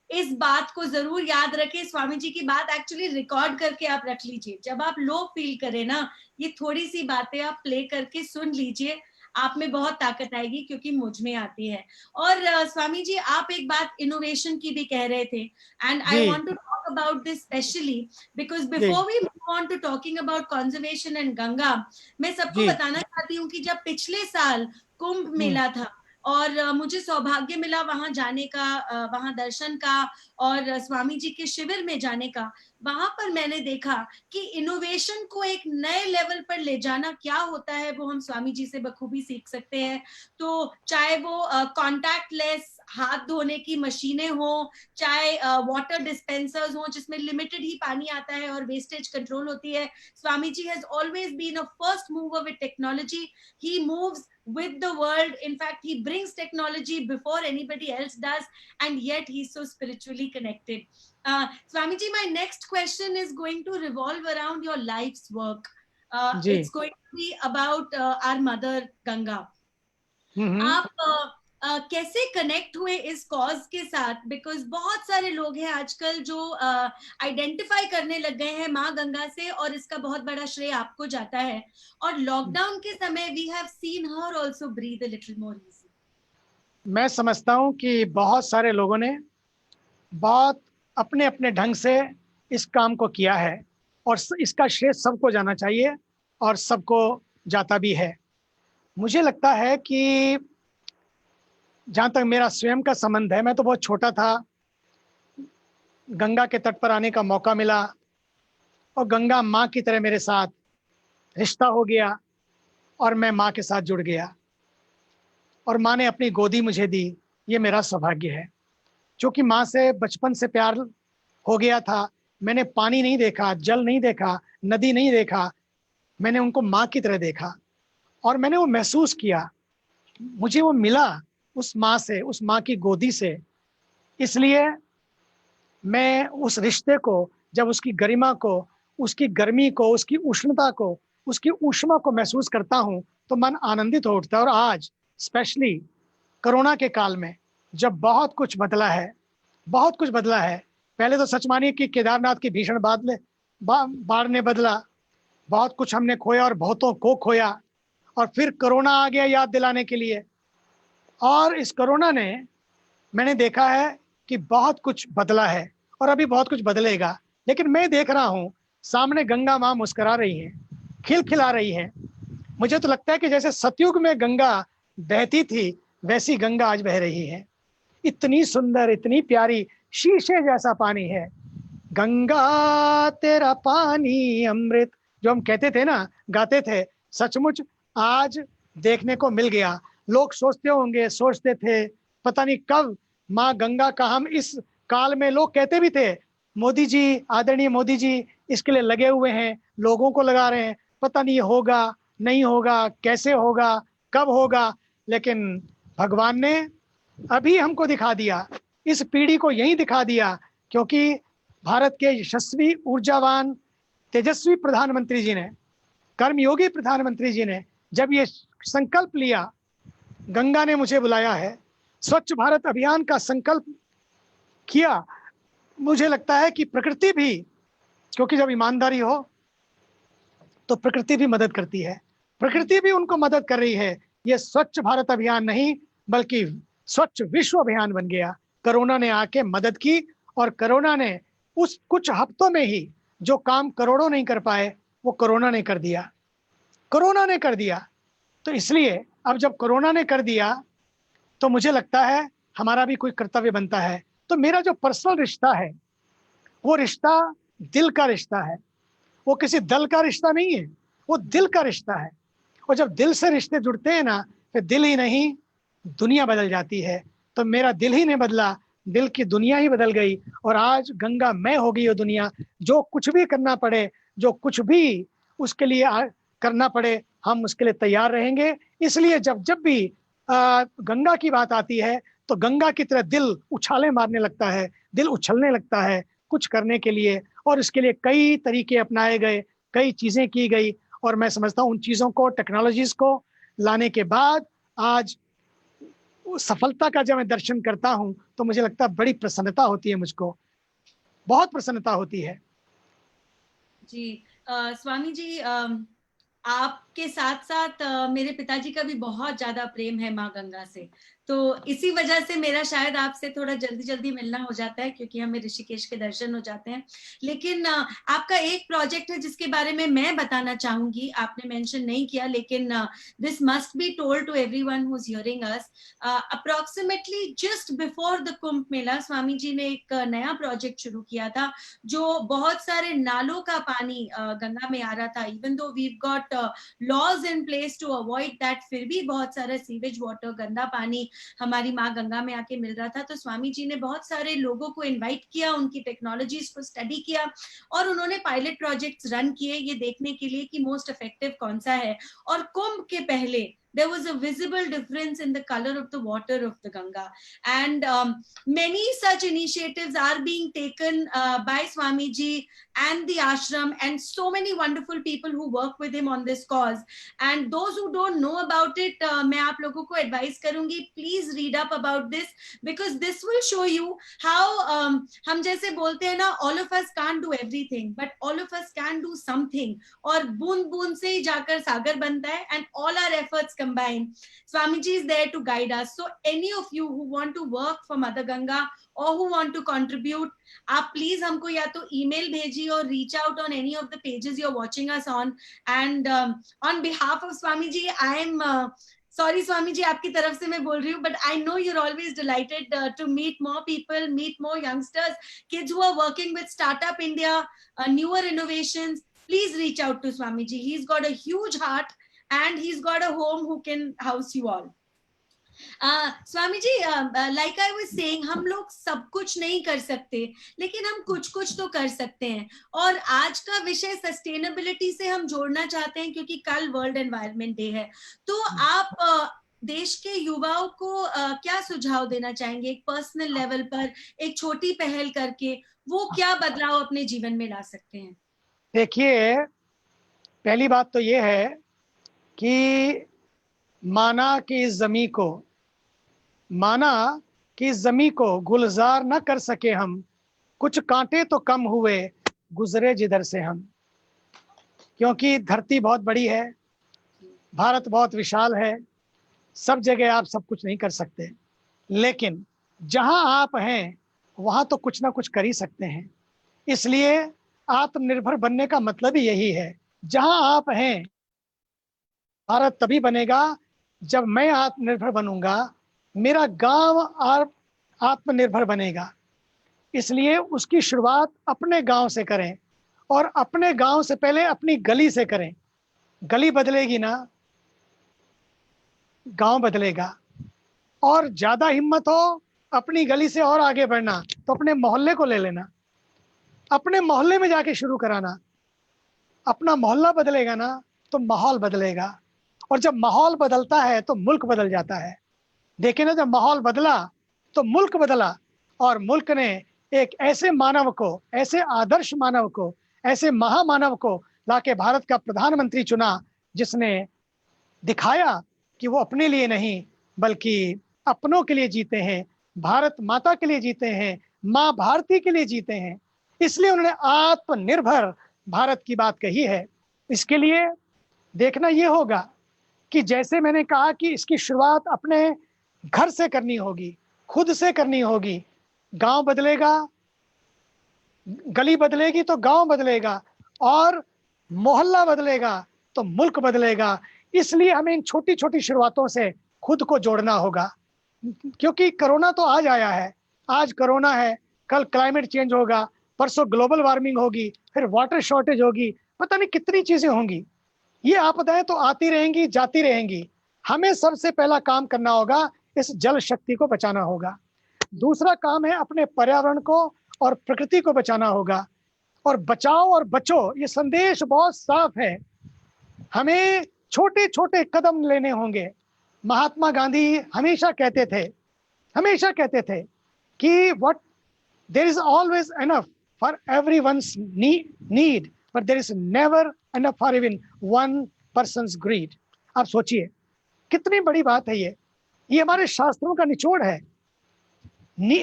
इस बात को जरूर याद रखें. स्वामी जी की बात एक्चुअली रिकॉर्ड करके आप रख लीजिए. जब आप लो फील करें ना, ये थोड़ी सी बातें आप प्ले करके सुन लीजिए, आप में बहुत ताकत आएगी, क्योंकि मुझ में आती है. और स्वामी जी, आप एक बात इनोवेशन की भी कह रहे थे, एंड आई जी want to talk about this specially because जी before we move on to talking about conservation and Ganga, मैं सबको जी बताना चाहती हूँ कि जब पिछले साल कुंभ हम्म, मेला था और मुझे सौभाग्य मिला वहां जाने का, वहां दर्शन का और स्वामी जी के शिविर में जाने का, वहां पर मैंने देखा कि इनोवेशन को एक नए लेवल पर ले जाना क्या होता है वो हम स्वामी जी से बखूबी सीख सकते हैं. तो चाहे वो कॉन्टैक्टलेस हाथ धोने की मशीनें हो, चाहे वाटर डिस्पेंसर्स हो जिसमें लिमिटेड ही पानी आता है और वेस्टेज कंट्रोल होती है, Swami ji has always been a first mover with technology. He moves with the world. In fact, he brings technology before anybody else does, and yet he's so spiritually connected. Swamiji, my next question is going to revolve around your life's work. जी It's going to be about our mother Ganga. हम्म, आप कैसे connect हुए इस cause के साथ? Because बहुत सारे लोग हैं आजकल जो आइडेंटिफाई करने लग गए हैं माँ गंगा से, और इसका बहुत बड़ा श्रेय आपको जाता है. और लॉकडाउन के समय we have seen her also breathe a little more easy. मैं समझता हूँ कि बहुत सारे लोगों ने बहुत अपने अपने ढंग से इस काम को किया है, और इसका श्रेय सबको जाना चाहिए और सबको जाता भी है. मुझे लगता है कि जहाँ तक मेरा स्वयं का संबंध है, मैं तो बहुत छोटा था, गंगा के तट पर आने का मौका मिला और गंगा माँ की तरह मेरे साथ रिश्ता हो गया और मैं माँ के साथ जुड़ गया और माँ ने अपनी गोदी मुझे दी. ये मेरा सौभाग्य है, क्योंकि माँ से बचपन से प्यार हो गया था. मैंने पानी नहीं देखा, जल नहीं देखा, नदी नहीं देखा, मैंने उनको माँ की तरह देखा और मैंने वो महसूस किया. मुझे वो मिला उस माँ से, उस माँ की गोदी से. इसलिए मैं उस रिश्ते को, जब उसकी गरिमा को, उसकी गर्मी को, उसकी उष्णता को, उसकी ऊष्मा को महसूस करता हूँ तो मन आनंदित हो उठता है. और आज स्पेशली कोरोना के काल में जब बहुत कुछ बदला है, बहुत कुछ बदला है. पहले तो सच मानिए कि केदारनाथ की भीषण बाढ़ ने बदला, बहुत कुछ हमने खोया और बहुतों को खोया, और फिर कोरोना आ गया याद दिलाने के लिए. और इस कोरोना ने, मैंने देखा है कि बहुत कुछ बदला है और अभी बहुत कुछ बदलेगा. लेकिन मैं देख रहा हूँ सामने गंगा माँ मुस्कुरा रही हैं, खिलखिला रही हैं. मुझे तो लगता है कि जैसे सतयुग में गंगा बहती थी वैसी गंगा आज बह रही है. इतनी सुंदर, इतनी प्यारी, शीशे जैसा पानी है. गंगा तेरा पानी अमृत, जो हम कहते थे ना, गाते थे, सचमुच आज देखने को मिल गया. लोग सोचते होंगे, सोचते थे पता नहीं कब माँ गंगा का हम इस काल में, लोग कहते भी थे मोदी जी, आदरणीय मोदी जी इसके लिए लगे हुए हैं, लोगों को लगा रहे हैं, पता नहीं होगा नहीं होगा, कैसे होगा, कब होगा. लेकिन भगवान ने अभी हमको दिखा दिया, इस पीढ़ी को यही दिखा दिया, क्योंकि भारत के यशस्वी, ऊर्जावान, तेजस्वी प्रधानमंत्री जी ने, कर्मयोगी प्रधानमंत्री जी ने जब ये संकल्प लिया, गंगा ने मुझे बुलाया है, स्वच्छ भारत अभियान का संकल्प किया. मुझे लगता है कि प्रकृति भी, क्योंकि जब ईमानदारी हो तो प्रकृति भी मदद करती है, प्रकृति भी उनको मदद कर रही है. ये स्वच्छ भारत अभियान नहीं बल्कि स्वच्छ विश्व अभियान बन गया. कोरोना ने आके मदद की और कोरोना ने उस कुछ हफ्तों में ही जो काम करोड़ों नहीं कर पाए वो कोरोना ने कर दिया, कोरोना ने कर दिया. तो इसलिए अब जब कोरोना ने कर दिया तो मुझे लगता है हमारा भी कोई कर्तव्य बनता है. तो मेरा जो पर्सनल रिश्ता है वो रिश्ता दिल का रिश्ता है, वो किसी दल का रिश्ता नहीं है, वो दिल का रिश्ता है. और जब दिल से रिश्ते जुड़ते हैं ना, फिर दिल ही नहीं दुनिया बदल जाती है. तो मेरा दिल ही नहीं बदला, दिल की दुनिया ही बदल गई और आज गंगा मैं हो गई वो दुनिया. जो कुछ भी करना पड़े, जो कुछ भी उसके लिए करना पड़े, हम उसके लिए तैयार रहेंगे. इसलिए जब जब भी गंगा की बात आती है तो गंगा की तरह दिल उछाले मारने लगता है, दिल उछलने लगता है कुछ करने के लिए. और इसके लिए कई तरीके अपनाए गए, कई चीज़ें की गई, और मैं समझता हूँ उन चीज़ों को, टेक्नोलॉजीज़ को लाने के बाद आज उस सफलता का जब मैं दर्शन करता हूँ तो मुझे लगता है बड़ी प्रसन्नता होती है, मुझको बहुत प्रसन्नता होती है। जी स्वामी जी, आपके साथ साथ मेरे पिताजी का भी बहुत ज्यादा प्रेम है माँ गंगा से, तो इसी वजह से मेरा शायद आपसे थोड़ा जल्दी जल्दी मिलना हो जाता है, क्योंकि हमें ऋषिकेश के दर्शन हो जाते हैं। लेकिन आपका एक प्रोजेक्ट है जिसके बारे में मैं बताना चाहूंगी, आपने मेंशन नहीं किया, लेकिन this must be told to everyone who is hearing us. Approximately just before the Kumbh Mela Swami ji ने एक नया प्रोजेक्ट शुरू किया था, जो बहुत सारे नालों का पानी गंगा में आ रहा था। Even though we got laws in place to avoid that, फिर भी बहुत सारा सीवेज वाटर, गंदा पानी हमारी माँ गंगा में आके मिल रहा था। तो स्वामी जी ने बहुत सारे लोगों को इनवाइट किया, उनकी टेक्नोलॉजीज को स्टडी किया, और उन्होंने पायलट प्रोजेक्ट्स रन किए ये देखने के लिए कि मोस्ट इफेक्टिव कौन सा है। और कुंभ के पहले there was a visible difference in the color of the water of the Ganga, and many such initiatives are being taken by Swami ji and the ashram, and so many wonderful people who work with him on this cause. And those who don't know about it, मैं आप लोगों को advise करूंगी, please read up about this, because this will show you how हम जैसे बोलते हैं ना, all of us can't do everything, but all of us can do something, और बूंद बूंद से ही जाकर सागर बनता है, and all our efforts combined, Swami ji is there to guide us. So any of you who want to work for Mother Ganga or who want to contribute, आप please हमको या तो ईमेल भेजिए और reach out on any of the pages you are watching us on. And on behalf of Swami ji, I am sorry Swami ji, आपकी तरफ से मैं बोल रही हूँ, but I know you're always delighted to meet more people, meet more youngsters, kids who are working with Startup India, newer innovations. Please reach out to Swami ji. He's got a huge heart and he's got a home who can house you all. Swami ji, like I was saying, हम लोग सब कुछ नहीं कर सकते, लेकिन हम कुछ कुछ तो कर सकते हैं। और आज का विषय सस्टेनेबिलिटी से हम जोड़ना चाहते हैं, क्योंकि कल वर्ल्ड एनवायरनमेंट डे है। तो आप देश के युवाओं को क्या सुझाव देना चाहेंगे, एक पर्सनल लेवल पर, एक छोटी पहल करके वो क्या बदलाव अपने जीवन में ला सकते हैं? देखिए, पहली बात तो ये है कि माना कि इस जमी को गुलजार न कर सके हम, कुछ कांटे तो कम हुए गुजरे जिधर से हम। क्योंकि धरती बहुत बड़ी है, भारत बहुत विशाल है, सब जगह आप सब कुछ नहीं कर सकते, लेकिन जहां आप हैं वहां तो कुछ ना कुछ कर ही सकते हैं। इसलिए आत्मनिर्भर बनने का मतलब ही यही है। जहां आप हैं, भारत तभी बनेगा जब मैं आत्मनिर्भर बनूंगा, मेरा गांव आत्मनिर्भर बनेगा। इसलिए उसकी शुरुआत अपने गांव से करें, और अपने गांव से पहले अपनी गली से करें। गली बदलेगी ना, गांव बदलेगा। और ज्यादा हिम्मत हो अपनी गली से और आगे बढ़ना, तो अपने मोहल्ले को ले लेना, अपने मोहल्ले में जाके शुरू कराना। अपना मोहल्ला बदलेगा ना तो माहौल बदलेगा, और जब माहौल बदलता है तो मुल्क बदल जाता है। देखिए ना, जब माहौल बदला तो मुल्क बदला, और मुल्क ने एक ऐसे मानव को, ऐसे आदर्श मानव को, ऐसे महामानव को लाके भारत का प्रधानमंत्री चुना, जिसने दिखाया कि वो अपने लिए नहीं बल्कि अपनों के लिए जीते हैं, भारत माता के लिए जीते हैं, माँ भारती के लिए जीते हैं। इसलिए उन्होंने आत्मनिर्भर भारत की बात कही है। इसके लिए देखना ये होगा कि जैसे मैंने कहा कि इसकी शुरुआत अपने घर से करनी होगी, खुद से करनी होगी। गांव बदलेगा, गली बदलेगी तो गांव बदलेगा, और मोहल्ला बदलेगा तो मुल्क बदलेगा। इसलिए हमें इन छोटी छोटी शुरुआतों से खुद को जोड़ना होगा। क्योंकि कोरोना तो आज आया है, आज कोरोना है, कल क्लाइमेट चेंज होगा, परसों ग्लोबल वार्मिंग होगी, फिर वाटर शॉर्टेज होगी, पता नहीं कितनी चीजें होंगी। ये आपदाएं तो आती रहेंगी, जाती रहेंगी। हमें सबसे पहला काम करना होगा, इस जल शक्ति को बचाना होगा। दूसरा काम है अपने पर्यावरण को और प्रकृति को बचाना होगा। और बचाओ और बचो, ये संदेश बहुत साफ है। हमें छोटे छोटे कदम लेने होंगे। महात्मा गांधी हमेशा कहते थे कि what there is always enough for everyone's need, but there is never enough for even one person's greed. आप सोचिए कितनी बड़ी बात है ये हमारे शास्त्रों का निचोड़ है।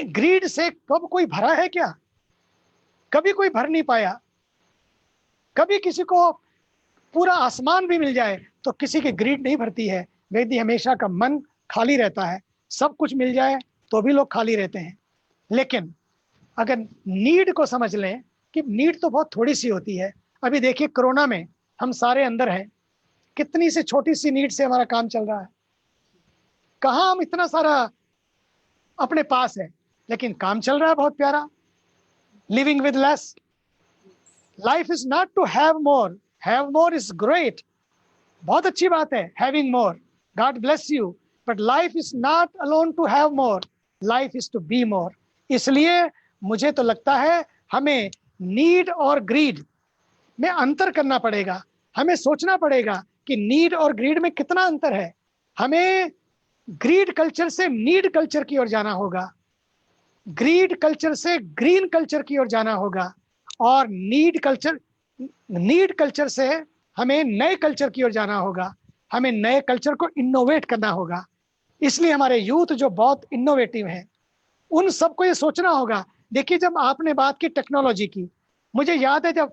ग्रीड से कब कोई भरा है क्या? कभी कोई भर नहीं पाया। कभी किसी को पूरा आसमान भी मिल जाए तो किसी की ग्रीड नहीं भरती है। व्यक्ति हमेशा का मन खाली रहता है। सब कुछ मिल जाए तो भी लोग खाली रहते हैं। लेकिन अगर नीड को समझ लें कि नीड तो बहुत थोड़ी सी होती है। अभी देखिए कोरोना में हम सारे अंदर हैं, कितनी सी छोटी सी नीड से हमारा काम चल रहा है। कहाँ हम इतना सारा अपने पास है, लेकिन काम चल रहा है बहुत प्यारा। Living with less. Life is not to have more is great, बहुत अच्छी बात है having more, god bless you, but life is not alone to have more, life is to be more. इसलिए मुझे तो लगता है हमें नीड और ग्रीड में अंतर करना पड़ेगा। हमें सोचना पड़ेगा कि नीड और ग्रीड में कितना अंतर है। हमें ग्रीड कल्चर से नीड कल्चर की ओर जाना होगा, ग्रीड कल्चर से ग्रीन कल्चर की ओर जाना होगा, और नीड कल्चर से हमें नए कल्चर की ओर जाना होगा। हमें नए कल्चर को इनोवेट करना होगा। इसलिए हमारे यूथ जो बहुत इनोवेटिव हैं, उन सबको ये सोचना होगा। देखिए जब आपने बात की टेक्नोलॉजी की, मुझे याद है जब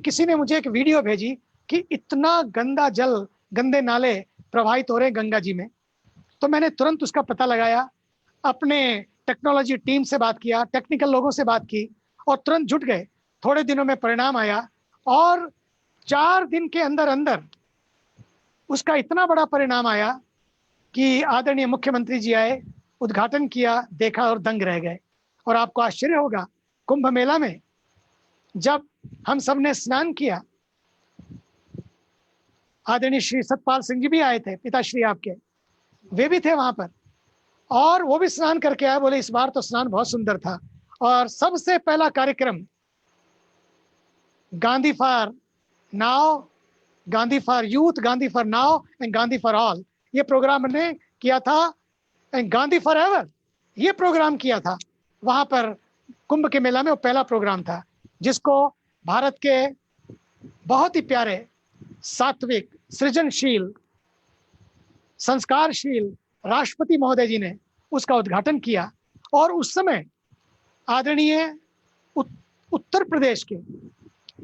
किसी ने मुझे एक वीडियो भेजी कि इतना गंदा जल, गंदे नाले प्रवाहित हो रहे हैं गंगा जी में, तो मैंने तुरंत उसका पता लगाया, अपने टेक्नोलॉजी टीम से बात किया, टेक्निकल लोगों से बात की, और तुरंत जुट गए। थोड़े दिनों में परिणाम आया और 4 दिन के अंदर अंदर उसका इतना बड़ा परिणाम आया कि आदरणीय मुख्यमंत्री जी आए, उद्घाटन किया, देखा और दंग रह गए। और आपको आश्चर्य होगा, कुंभ मेला में जब हम सब ने स्नान किया, आदरणीय श्री सतपाल सिंह जी भी आए थे, पिताश्री आपके, वे भी थे वहां पर, और वो भी स्नान करके आए। बोले इस बार तो स्नान बहुत सुंदर था। और सबसे पहला कार्यक्रम Gandhi for now, Gandhi for youth, Gandhi for now and Gandhi for all, ये प्रोग्राम ने किया था। एंड गांधी फॉर एवर ये प्रोग्राम किया था वहां पर कुंभ के मेला में। वो पहला प्रोग्राम था जिसको भारत के बहुत ही प्यारे, सात्विक, सृजनशील, संस्कारशील राष्ट्रपति महोदय जी ने उसका उद्घाटन किया। और उस समय आदरणीय उत्तर प्रदेश के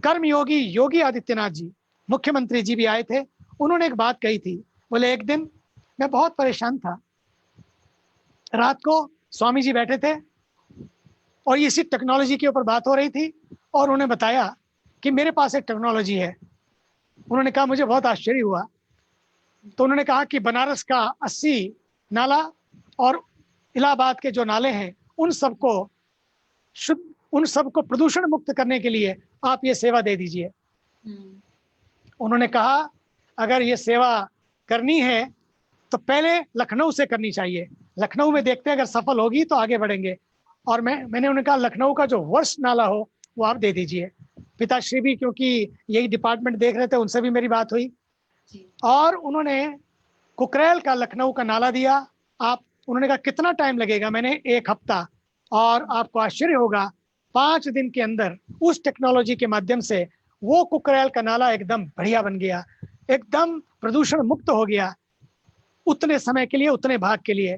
कर्मयोगी योगी आदित्यनाथ जी, मुख्यमंत्री जी भी आए थे। उन्होंने एक बात कही थी, बोले एक दिन मैं बहुत परेशान था, रात को स्वामी जी बैठे थे और इसी टेक्नोलॉजी के ऊपर बात हो रही थी, और उन्होंने बताया कि मेरे पास एक टेक्नोलॉजी है। उन्होंने कहा, मुझे बहुत आश्चर्य हुआ। तो उन्होंने कहा कि बनारस का 80 नाला और इलाहाबाद के जो नाले हैं उन सबको प्रदूषण मुक्त करने के लिए आप ये सेवा दे दीजिए। उन्होंने कहा अगर ये सेवा करनी है तो पहले लखनऊ से करनी चाहिए, लखनऊ में देखते हैं, अगर सफल होगी तो आगे बढ़ेंगे। और मैंने उन्हें कहा लखनऊ का जो वर्स्ट नाला हो वो आप दे दीजिए। पिताश्री भी क्योंकि यही डिपार्टमेंट देख रहे थे, उनसे भी मेरी बात हुई, और उन्होंने कुकरेल का लखनऊ का नाला दिया। उन्होंने कहा कितना टाइम लगेगा, मैंने 1 हफ्ता, और आपको आश्चर्य होगा 5 दिन के अंदर उस टेक्नोलॉजी के माध्यम से वो कुकरेल का नाला एकदम बढ़िया बन गया, एकदम प्रदूषण मुक्त हो गया। उतने समय के लिए, उतने भाग के लिए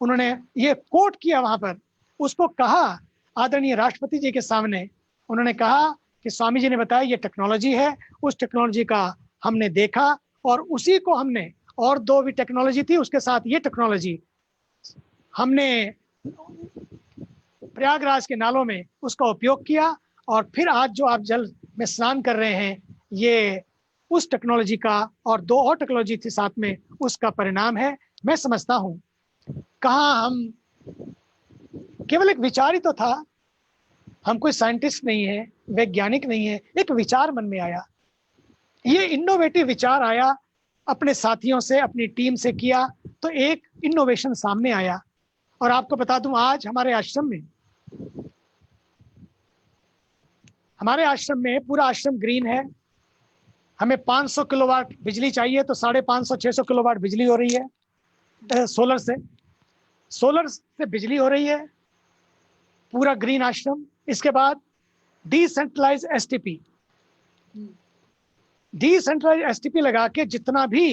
उन्होंने ये कोट किया वहां पर, उसको कहा आदरणीय राष्ट्रपति जी के सामने। उन्होंने कहा कि स्वामी जी ने बताया ये टेक्नोलॉजी है, उस टेक्नोलॉजी का हमने देखा और उसी को हमने, और 2 भी टेक्नोलॉजी थी उसके साथ, ये टेक्नोलॉजी हमने प्रयागराज के नालों में उसका उपयोग किया। और फिर आज जो आप जल में स्नान कर रहे हैं, ये उस टेक्नोलॉजी का और 2 और टेक्नोलॉजी थी साथ में, उसका परिणाम है। मैं समझता हूँ कहाँ हम केवल एक विचार ही तो था, हम कोई साइंटिस्ट नहीं है, वैज्ञानिक नहीं है, एक विचार मन में आया, ये इनोवेटिव विचार आया, अपने साथियों से, अपनी टीम से किया तो एक इनोवेशन सामने आया। और आपको बता दूं आज हमारे आश्रम में पूरा आश्रम ग्रीन है। हमें 500 किलोवाट बिजली चाहिए तो 550-600 किलोवाट बिजली हो रही है, सोलर से बिजली हो रही है, पूरा ग्रीन आश्रम। इसके बाद डिसेंट्रलाइज एसटीपी, डिसेंट्रलाइज एसटीपी लगा के जितना भी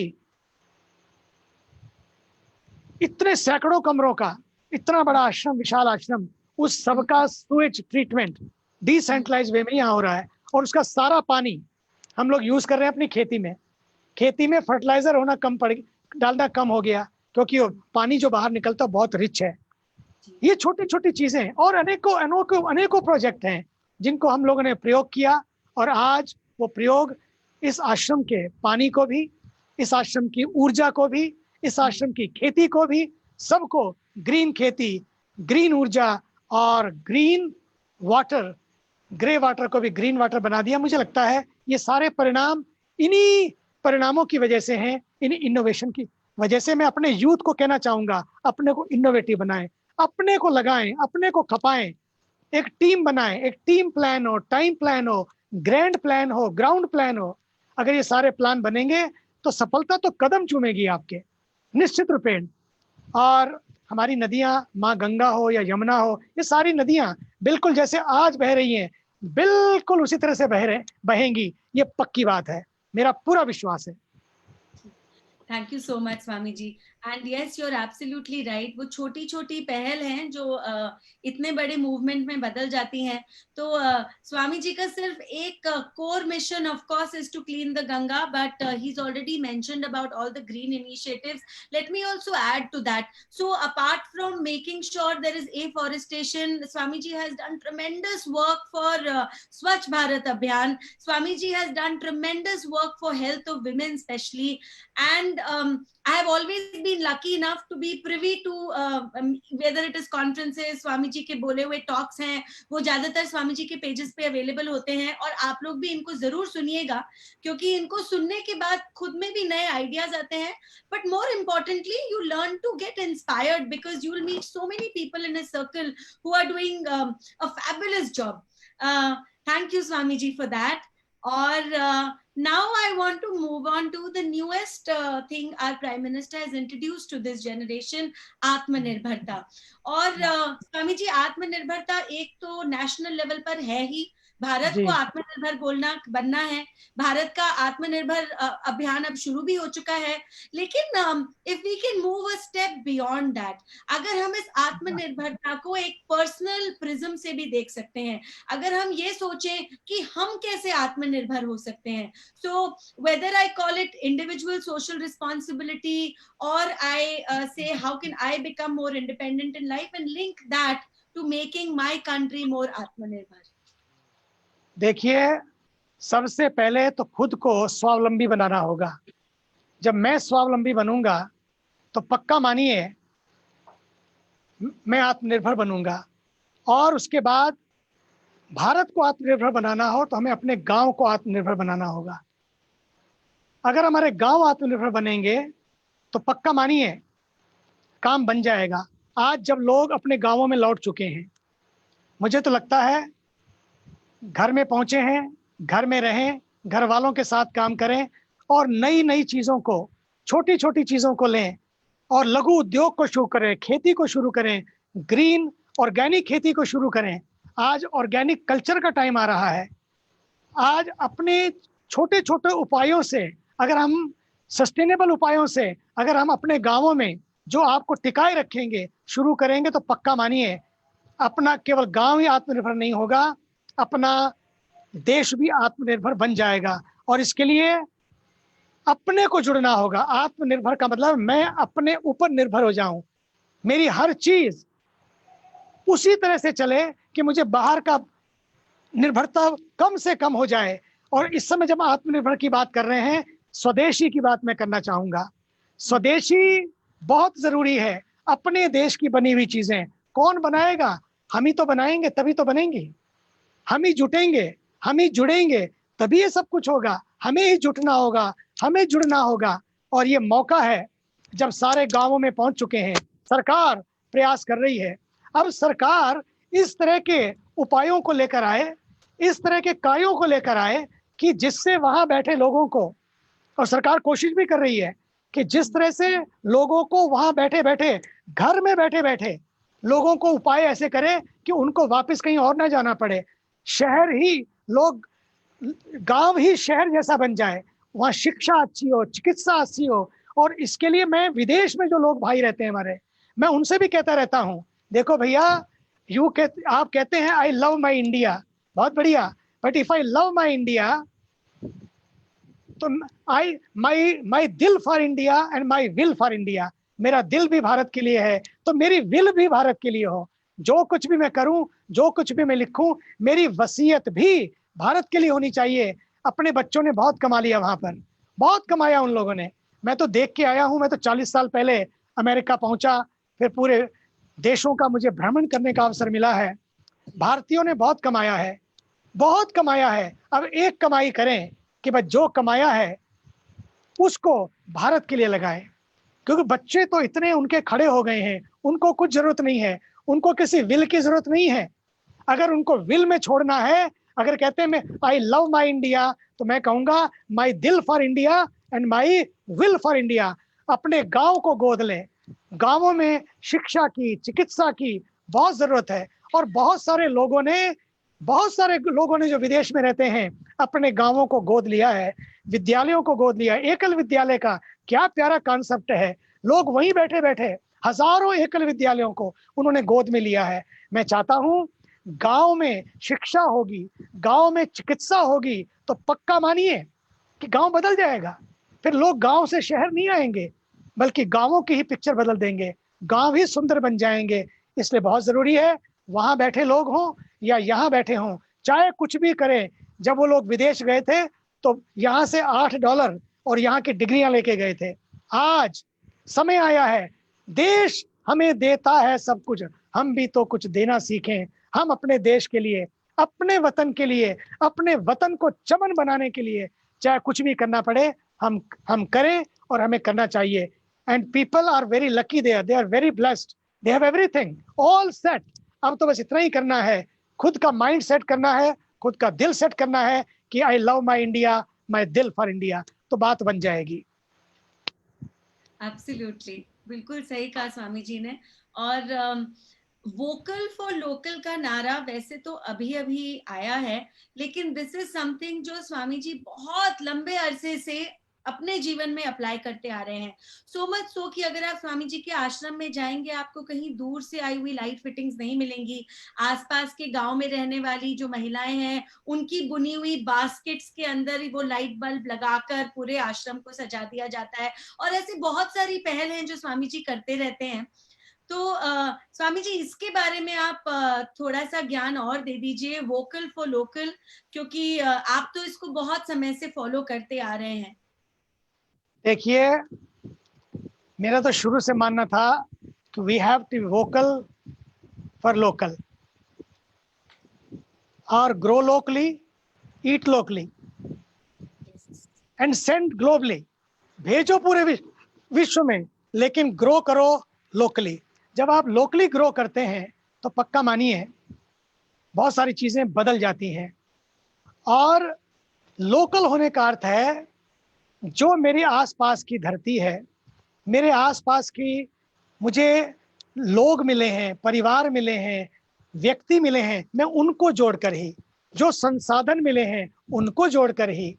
इतने सैकड़ों कमरों का इतना बड़ा आश्रम, विशाल आश्रम, उस सबका सुएज ट्रीटमेंट डिसेंट्रलाइज वे में यहाँ हो रहा है। और उसका सारा पानी हम लोग यूज कर रहे हैं अपनी खेती में। खेती में फर्टिलाइजर होना डालना कम हो गया, क्योंकि पानी जो बाहर निकलता बहुत रिच है। ये छोटी छोटी चीजें और अनेकों प्रोजेक्ट हैं जिनको हम लोगों ने प्रयोग किया, और आज वो प्रयोग इस आश्रम के पानी को भी, इस आश्रम की ऊर्जा को भी, इस आश्रम की खेती को भी, सबको ग्रीन खेती, ग्रीन ऊर्जा और ग्रीन वाटर, ग्रे वाटर को भी ग्रीन वाटर बना दिया। मुझे लगता है ये सारे परिणाम इन्हीं परिणामों की वजह से हैं, इन इनोवेशन की वजह से। मैं अपने यूथ को कहना चाहूंगा, अपने को इनोवेटिव बनाएं, अपने को लगाएं, अपने को खपाएं, एक टीम बनाएं, एक टीम प्लान हो, टाइम प्लान हो, ग्रैंड प्लान हो, ग्राउंड प्लान हो। अगर ये सारे प्लान बनेंगे तो सफलता तो कदम चूमेगी आपके, निश्चित रूपेण। और हमारी नदियां, माँ गंगा हो या यमुना हो, ये सारी नदियां बिल्कुल जैसे आज बह रही हैं, बिल्कुल उसी तरह से बहेंगी, ये पक्की बात है, मेरा पूरा विश्वास है। Thank you so much Swami ji. And yes, you are absolutely right. वो छोटी छोटी पहल हैं जो इतने बड़े मूवमेंट में बदल जाती हैं। तो स्वामी जी का सिर्फ एक core mission of course is to clean the Ganga, but he is already mentioned about all the green initiatives. Let me also add to that. So apart from making sure there is afforestation, Swami ji has done tremendous work for Swachh Bharat अभियान. Swami ji has done tremendous work for health of women especially, and I have always been lucky enough to be privy to whether it is conferences, Swami ji के बोले हुए talks हैं, वो ज्यादातर स्वामी जी के pages पे available होते हैं, और आप लोग भी इनको जरूर सुनिएगा, क्योंकि इनको सुनने के बाद खुद में भी नए ideas आते हैं. But more importantly, you learn to get inspired because you will meet so many people in a circle who are doing a fabulous job. Thank you, Swami ji, for that. Or now I want to move on to the newest thing our Prime Minister has introduced to this generation, आत्मनिर्भरता. और स्वामी जी, आत्मनिर्भरता एक तो national level पर है ही, भारत को आत्मनिर्भर बनना है, भारत का आत्मनिर्भर अभियान अब शुरू भी हो चुका है. लेकिन if we can move a step beyond that, अगर हम इस आत्मनिर्भरता को एक पर्सनल प्रिज्म से भी देख सकते हैं, अगर हम ये सोचें कि हम कैसे आत्मनिर्भर हो सकते हैं, so whether I call it individual social responsibility और I say how can I become more independent in life and link that to making my country more aatmanirbhar. देखिए, सबसे पहले तो खुद को स्वावलंबी बनाना होगा. जब मैं स्वावलंबी बनूंगा तो पक्का मानिए मैं आत्मनिर्भर बनूंगा. और उसके बाद भारत को आत्मनिर्भर बनाना हो तो हमें अपने गांव को आत्मनिर्भर बनाना होगा. अगर हमारे गांव आत्मनिर्भर बनेंगे तो पक्का मानिए काम बन जाएगा. आज जब लोग अपने गांवों में लौट चुके हैं, मुझे तो लगता है घर में पहुंचे हैं, घर में रहें, घर वालों के साथ काम करें और नई नई चीज़ों को, छोटी छोटी चीज़ों को लें और लघु उद्योग को शुरू करें, खेती को शुरू करें, ग्रीन ऑर्गेनिक खेती को शुरू करें. आज ऑर्गेनिक कल्चर का टाइम आ रहा है. आज अपने छोटे छोटे उपायों से, अगर हम सस्टेनेबल उपायों से अगर हम अपने गाँवों में जो आपको टिकाए रखेंगे, शुरू करेंगे, तो पक्का मानिए अपना केवल गाँव ही आत्मनिर्भर नहीं होगा, अपना देश भी आत्मनिर्भर बन जाएगा. और इसके लिए अपने को जुड़ना होगा. आत्मनिर्भर का मतलब मैं अपने ऊपर निर्भर हो जाऊं, मेरी हर चीज उसी तरह से चले कि मुझे बाहर का निर्भरता कम से कम हो जाए. और इस समय जब आत्मनिर्भर की बात कर रहे हैं, स्वदेशी की बात मैं करना चाहूंगा. स्वदेशी बहुत जरूरी है. अपने देश की बनी हुई चीजें कौन बनाएगा? हम ही तो बनाएंगे, तभी तो बनेंगी. हम ही जुटेंगे, हम ही जुड़ेंगे, तभी ये सब कुछ होगा. हमें ही जुटना होगा, हमें जुड़ना होगा. और ये मौका है जब सारे गांवों में पहुंच चुके हैं, सरकार प्रयास कर रही है. अब सरकार इस तरह के उपायों को लेकर आए, इस तरह के कार्यों को लेकर आए कि जिससे वहां बैठे लोगों को, और सरकार कोशिश भी कर रही है कि जिस तरह से लोगों को वहां बैठे बैठे, घर में बैठे बैठे लोगों को उपाय ऐसे करे कि उनको वापस कहीं और ना जाना पड़े. शहर ही लोग, गांव ही शहर जैसा बन जाए, वहाँ शिक्षा अच्छी हो, चिकित्सा अच्छी हो। और इसके लिए मैं विदेश में जो लोग भाई रहते हैं हमारे, मैं उनसे भी कहता रहता हूँ, देखो भैया, आप कहते हैं आई लव माई इंडिया, बहुत बढ़िया, but if I love my India, तो आई माई माई दिल for India and my will for India, मेरा दिल भी भारत के लिए है, तो मेरी विल भी भारत के लिए हो। जो कुछ भी मैं करूं, जो कुछ भी मैं लिखूं, मेरी वसीयत भी भारत के लिए होनी चाहिए। अपने बच्चों ने बहुत कमा लिया वहां पर, बहुत कमाया उन लोगों ने। मैं तो देख के आया हूं, मैं तो 40 साल पहले अमेरिका पहुंचा, फिर पूरे देशों का मुझे भ्रमण करने का अवसर मिला है। भारतीयों ने बहुत कमाया है, बहुत कमाया है। अब एक कमाई करें कि भाई जो कमाया है उसको भारत के लिए लगाएं, क्योंकि बच्चे तो इतने उनके खड़े हो गए हैं, उनको कुछ जरूरत नहीं है, उनको किसी विल की जरूरत नहीं है। अगर उनको विल में छोड़ना है, अगर कहते हैं मैं आई लव माई इंडिया, तो मैं कहूंगा माई दिल for India and my will for India. अपने गांव को गोद लें। गांवों में शिक्षा की, चिकित्सा की बहुत जरूरत है। और बहुत सारे लोगों ने जो विदेश में रहते हैं, अपने गांवों को गोद लिया है, विद्यालयों को गोद लिया। एकल विद्यालय का क्या प्यारा कॉन्सेप्ट है। लोग वहीं बैठे बैठे हजारों एकल विद्यालयों को उन्होंने गोद में लिया है। मैं चाहता हूं गांव में शिक्षा होगी, गांव में चिकित्सा होगी, तो पक्का मानिए कि गांव बदल जाएगा। फिर लोग गांव से शहर नहीं आएंगे, बल्कि गांवों की ही पिक्चर बदल देंगे, गांव ही सुंदर बन जाएंगे। इसलिए बहुत जरूरी है, वहां बैठे लोग हों या यहाँ बैठे हों, चाहे कुछ भी करें। जब वो लोग विदेश गए थे तो यहाँ से $8 और यहाँ की डिग्रियां लेके गए थे। आज समय आया है, देश हमें देता है सब कुछ, हम भी तो कुछ देना सीखें। हम अपने देश के लिए, अपने वतन के लिए, अपने वतन को चमन बनाने के लिए चाहे कुछ भी करना पड़े, हम करें, और हमें करना चाहिए। And people are very lucky there, they are very blessed, they have everything all set. अब तो बस इतना ही करना है, खुद का माइंड सेट करना है, खुद का दिल सेट करना है कि आई लव माई इंडिया, माई दिल फॉर इंडिया, तो बात बन जाएगी। एब्सोल्युटली, बिल्कुल सही कहा स्वामी जी ने। और वोकल फॉर लोकल का नारा वैसे तो अभी अभी आया है, लेकिन दिस इज समथिंग जो स्वामी जी बहुत लंबे अरसे से अपने जीवन में अप्लाई करते आ रहे हैं। सो मच सो कि अगर आप स्वामी जी के आश्रम में जाएंगे, आपको कहीं दूर से आई हुई लाइट फिटिंग्स नहीं मिलेंगी। आसपास के गांव में रहने वाली जो महिलाएं हैं, उनकी बुनी हुई बास्केट्स के अंदर ही वो लाइट बल्ब लगाकर पूरे आश्रम को सजा दिया जाता है। और ऐसी बहुत सारी पहल हैं जो स्वामी जी करते रहते हैं। तो स्वामी जी, इसके बारे में आप थोड़ा सा ज्ञान और दे दीजिए, वोकल फॉर लोकल, क्योंकि आप तो इसको बहुत समय से फॉलो करते आ रहे हैं। देखिए, मेरा तो शुरू से मानना था कि we have to vocal for local, और grow locally, eat locally and send globally. भेजो पूरे विश्व में, लेकिन ग्रो करो लोकली। जब आप लोकली ग्रो करते हैं तो पक्का मानिए बहुत सारी चीजें बदल जाती हैं। और लोकल होने का अर्थ है, जो मेरे आसपास की धरती है, मेरे आसपास की मुझे लोग मिले हैं, परिवार मिले हैं, व्यक्ति मिले हैं, मैं उनको जोड़कर ही, जो संसाधन मिले हैं उनको जोड़कर ही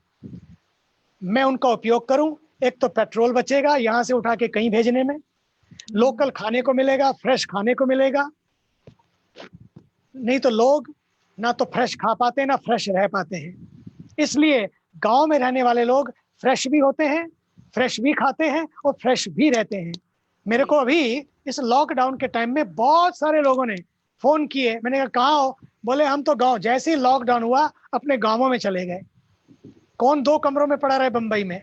मैं उनका उपयोग करूं। एक तो पेट्रोल बचेगा यहाँ से उठा के कहीं भेजने में, लोकल खाने को मिलेगा, फ्रेश खाने को मिलेगा। नहीं तो लोग ना तो फ्रेश खा पाते हैं, ना फ्रेश रह पाते हैं। इसलिए गांव में रहने वाले लोग फ्रेश भी होते हैं, फ्रेश भी खाते हैं और फ्रेश भी रहते हैं। मेरे को अभी इस लॉकडाउन के टाइम में बहुत सारे लोगों ने फोन किए। मैंने कहा कहाँ हो? बोले हम तो गांव, जैसे ही लॉकडाउन हुआ अपने गांवों में चले गए। कौन 2 कमरों में पड़ा रहे बंबई में,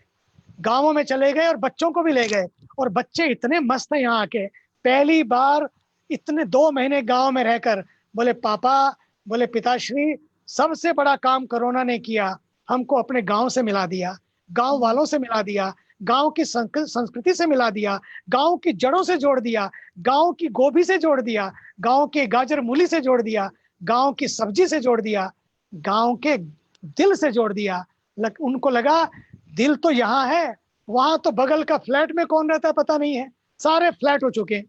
गांवों में चले गए और बच्चों को भी ले गए। और बच्चे इतने मस्त हैं यहाँ आके, पहली बार इतने 2 महीने गांव में रहकर बोले पापा, बोले पिताश्री, सबसे बड़ा काम कोरोना ने किया, हमको अपने गांव से मिला दिया, गांव वालों से मिला दिया, गांव की संस्कृति से मिला दिया, गांव की जड़ों से जोड़ दिया, गांव की गोभी से जोड़ दिया, गांव के गाजर मूली से जोड़ दिया, गांव की सब्जी से जोड़ दिया, गांव के दिल से जोड़ दिया। उनको लगा दिल तो यहाँ है, वहां तो बगल का फ्लैट में कौन रहता है पता नहीं है, सारे फ्लैट हो चुके।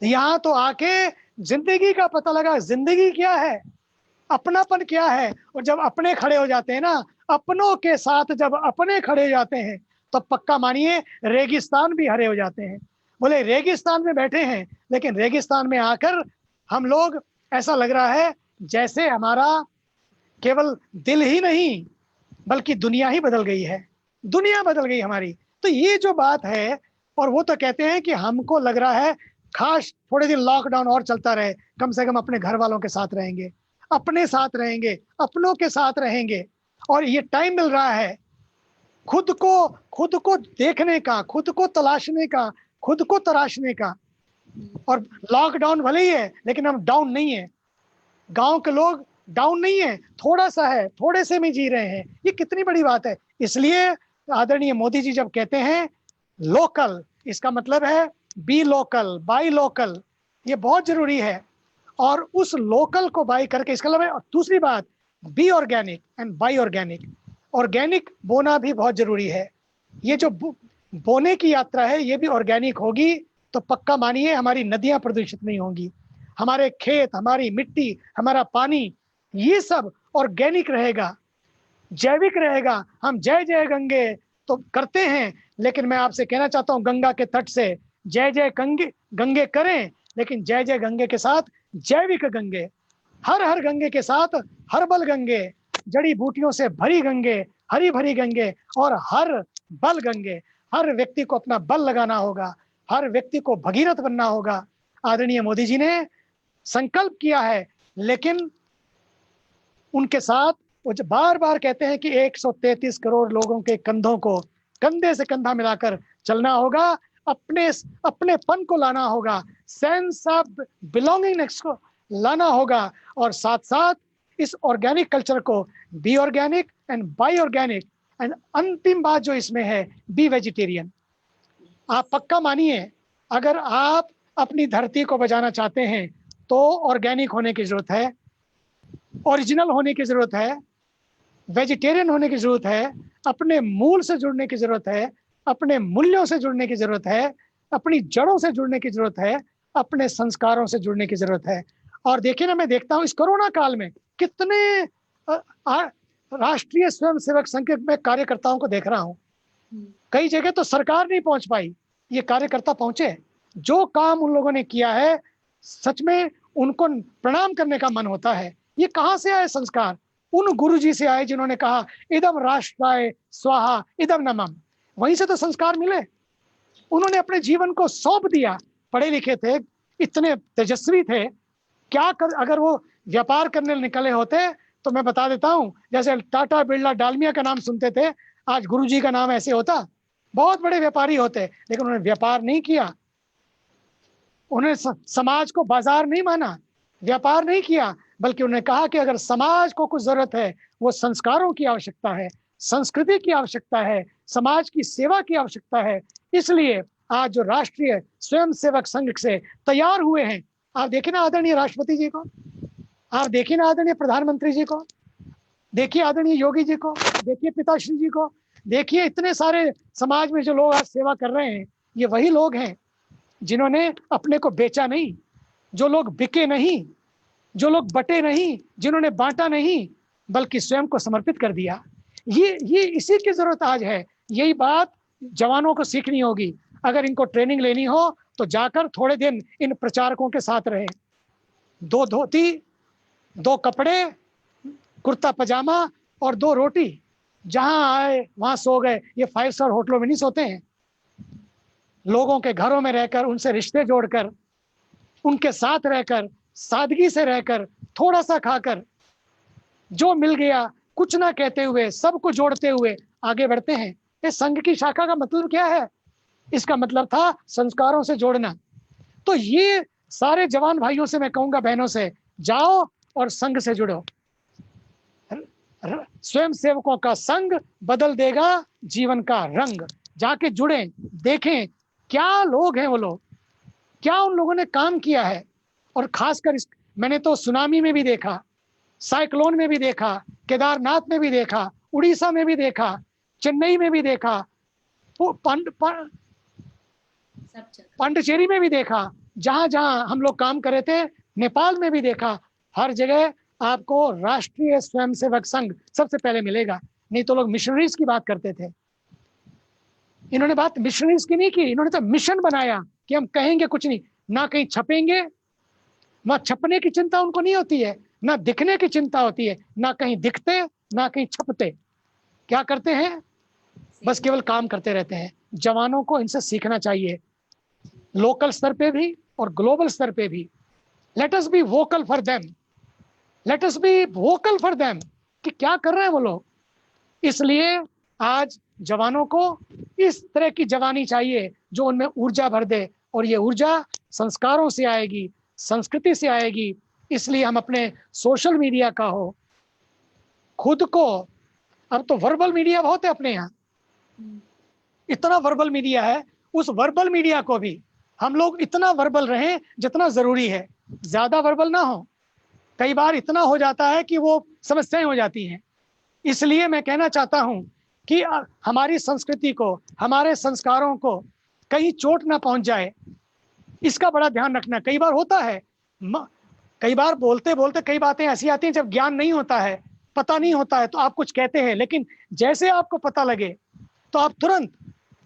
यहाँ तो आके जिंदगी का पता लगा, जिंदगी क्या है। अपनापन क्या है? और जब अपने खड़े हो जाते हैं ना, अपनों के साथ जब अपने खड़े हो जाते हैं, तो पक्का मानिए रेगिस्तान भी हरे हो जाते हैं। बोले रेगिस्तान में बैठे हैं, लेकिन रेगिस्तान में आकर हम लोग, ऐसा लग रहा है जैसे हमारा केवल दिल ही नहीं बल्कि दुनिया ही बदल गई है, दुनिया बदल गई हमारी। तो ये जो बात है, और वो तो कहते हैं कि हमको लग रहा है खास थोड़े दिन लॉकडाउन और चलता रहे, कम से कम अपने घर वालों के साथ रहेंगे, अपने साथ रहेंगे, अपनों के साथ रहेंगे, और ये टाइम मिल रहा है खुद को देखने का, खुद को तलाशने का, खुद को तराशने का। और लॉकडाउन भले ही है, लेकिन हम डाउन नहीं है। गांव के लोग डाउन नहीं है, थोड़ा सा है, थोड़े से में जी रहे हैं। ये कितनी बड़ी बात है। इसलिए आदरणीय मोदी जी जब कहते हैं लोकल, इसका मतलब है बी लोकल, बाई लोकल, ये बहुत जरूरी है। और उस लोकल को बाई करके, इसका मतलब है दूसरी बात, B organic and by organic. Organic बोना भी बहुत जरूरी है। ये जो बोने की यात्रा है, ये भी ऑर्गेनिक होगी तो पक्का मानिए हमारी नदियां प्रदूषित नहीं होंगी, हमारे खेत, हमारी मिट्टी, हमारा पानी, ये सब ऑर्गेनिक रहेगा, जैविक रहेगा। हम जय जय गंगे तो करते हैं, लेकिन मैं आपसे कहना चाहता हूं गंगा के तट से जय जय गंगे गंगे करें, लेकिन जय जय गंगे के साथ जैविक गंगे, हर हर गंगे के साथ हर्बल गंगे, जड़ी बूटियों से भरी गंगे, हरी भरी गंगे, और हर बल गंगे। हर व्यक्ति को अपना बल लगाना होगा, हर व्यक्ति को भगीरथ बनना होगा। आदरणीय मोदी जी ने संकल्प किया है, लेकिन उनके साथ वो बार बार कहते हैं कि 133 करोड़ लोगों के कंधों को कंधे से कंधा मिलाकर चलना होगा, अपनेपन को लाना होगा, सेंस ऑफ बिलोंगिंगनेस को लाना होगा, और साथ साथ इस ऑर्गेनिक कल्चर को B organic and by organic, and अंतिम बात जो इसमें है बी वेजिटेरियन। आप पक्का मानिए, अगर आप अपनी धरती को बचाना चाहते हैं तो ऑर्गेनिक होने की जरूरत है, ओरिजिनल होने की जरूरत है, वेजिटेरियन होने की जरूरत है, अपने मूल से जुड़ने की जरूरत है, अपने मूल्यों से जुड़ने की जरूरत है, अपनी जड़ों से जुड़ने की जरूरत है, अपने संस्कारों से जुड़ने की जरूरत है। और देखिए ना, मैं देखता हूँ इस कोरोना काल में कितने राष्ट्रीय स्वयंसेवक संघ में कार्यकर्ताओं को देख रहा हूँ। कई जगह तो सरकार नहीं पहुंच पाई, ये कार्यकर्ता पहुंचे। जो काम उन लोगों ने किया है, सच में उनको प्रणाम करने का मन होता है। ये कहाँ से आए संस्कार? उन गुरुजी से आए जिन्होंने कहा इदम राष्ट्राय स्वाहा इदम नमम। वहीं से तो संस्कार मिले। उन्होंने अपने जीवन को सौंप दिया। पढ़े लिखे थे, इतने तेजस्वी थे, अगर वो व्यापार करने निकले होते तो मैं बता देता हूं, जैसे टाटा, बिरला, डालमिया का नाम सुनते थे, आज गुरुजी का नाम ऐसे होता। बहुत बड़े व्यापारी होते, लेकिन उन्होंने व्यापार नहीं किया। उन्होंने समाज को बाजार नहीं माना, व्यापार नहीं किया, बल्कि उन्होंने कहा कि अगर समाज को कुछ जरूरत है, वो संस्कारों की आवश्यकता है, संस्कृति की आवश्यकता है, समाज की सेवा की आवश्यकता है। इसलिए आज जो राष्ट्रीय स्वयंसेवक संघ से तैयार हुए हैं, आप देखिए ना आदरणीय राष्ट्रपति जी को, आप देखिए ना आदरणीय प्रधानमंत्री जी को, देखिए आदरणीय योगी जी को, देखिए पिताश्री जी को, देखिए इतने सारे समाज में जो लोग आज सेवा कर रहे हैं, ये वही लोग हैं जिन्होंने अपने को बेचा नहीं, जो लोग बिके नहीं, जो लोग बटे नहीं, जिन्होंने बांटा नहीं, बल्कि स्वयं को समर्पित कर दिया। ये इसी की जरूरत आज है। यही बात जवानों को सीखनी होगी। अगर इनको ट्रेनिंग लेनी हो तो जाकर थोड़े दिन इन प्रचारकों के साथ रहे। 2 धोती, 2 कपड़े, कुर्ता पजामा और 2 रोटी, जहां आए वहां सो गए। ये 5 स्टार होटलों में नहीं सोते हैं। लोगों के घरों में रहकर, उनसे रिश्ते जोड़कर, उनके साथ रहकर, सादगी से रहकर, थोड़ा सा खाकर, जो मिल गया कुछ ना कहते हुए, सबको जोड़ते हुए आगे बढ़ते हैं। इस संघ की शाखा का मतलब क्या है? इसका मतलब था संस्कारों से जोड़ना। तो ये सारे जवान भाइयों से मैं कहूंगा, बहनों से, जाओ और संघ से जुड़ो। स्वयं सेवकों का संघ बदल देगा जीवन का रंग। जाके जुड़ें, देखें क्या लोग हैं वो लोग, क्या उन लोगों ने काम किया है। और खासकर मैंने तो सुनामी में भी देखा, साइक्लोन में भी देखा, केदारनाथ में भी देखा, उड़ीसा में भी देखा, चेन्नई में भी देखा, पांडिचेरी में भी देखा, जहां जहां हम लोग काम कर रहे थे, नेपाल में भी देखा। हर जगह आपको राष्ट्रीय स्वयंसेवक संघ सबसे पहले मिलेगा, नहीं तो लोग मिशनरीज की बात करते थे। इन्होंने बात मिशनरीज की नहीं की, इन्होंने तो मिशन बनाया कि हम कहेंगे कुछ नहीं, ना कहीं छपेंगे, वहां छपने की चिंता उनको नहीं होती है, ना दिखने की चिंता होती है, ना कहीं दिखते ना कहीं छपते। क्या करते हैं? बस केवल काम करते रहते हैं। जवानों को इनसे सीखना चाहिए, लोकल स्तर पे भी और ग्लोबल स्तर पे भी। Late us be vocal for them, late us be vocal for them कि क्या कर रहे हैं वो लोग। इसलिए आज जवानों को इस तरह की जवानी चाहिए जो उनमें ऊर्जा भर दे, और ये ऊर्जा संस्कारों से आएगी, संस्कृति से आएगी। इसलिए हम अपने सोशल मीडिया का हो, खुद को, अब तो वर्बल मीडिया बहुत है अपने यहाँ, इतना वर्बल मीडिया है, उस वर्बल मीडिया को भी हम लोग इतना वर्बल रहें जितना जरूरी है, ज्यादा वर्बल ना हो। कई बार इतना हो जाता है कि वो समस्याएं हो जाती हैं। इसलिए मैं कहना चाहता हूं कि हमारी संस्कृति को, हमारे संस्कारों को कहीं चोट ना पहुंच जाए, इसका बड़ा ध्यान रखना। कई बार होता है, कई बार बोलते बोलते कई बातें ऐसी आती हैं जब ज्ञान नहीं होता है, पता नहीं होता है, तो आप कुछ कहते हैं, लेकिन जैसे आपको पता लगे तो आप तुरंत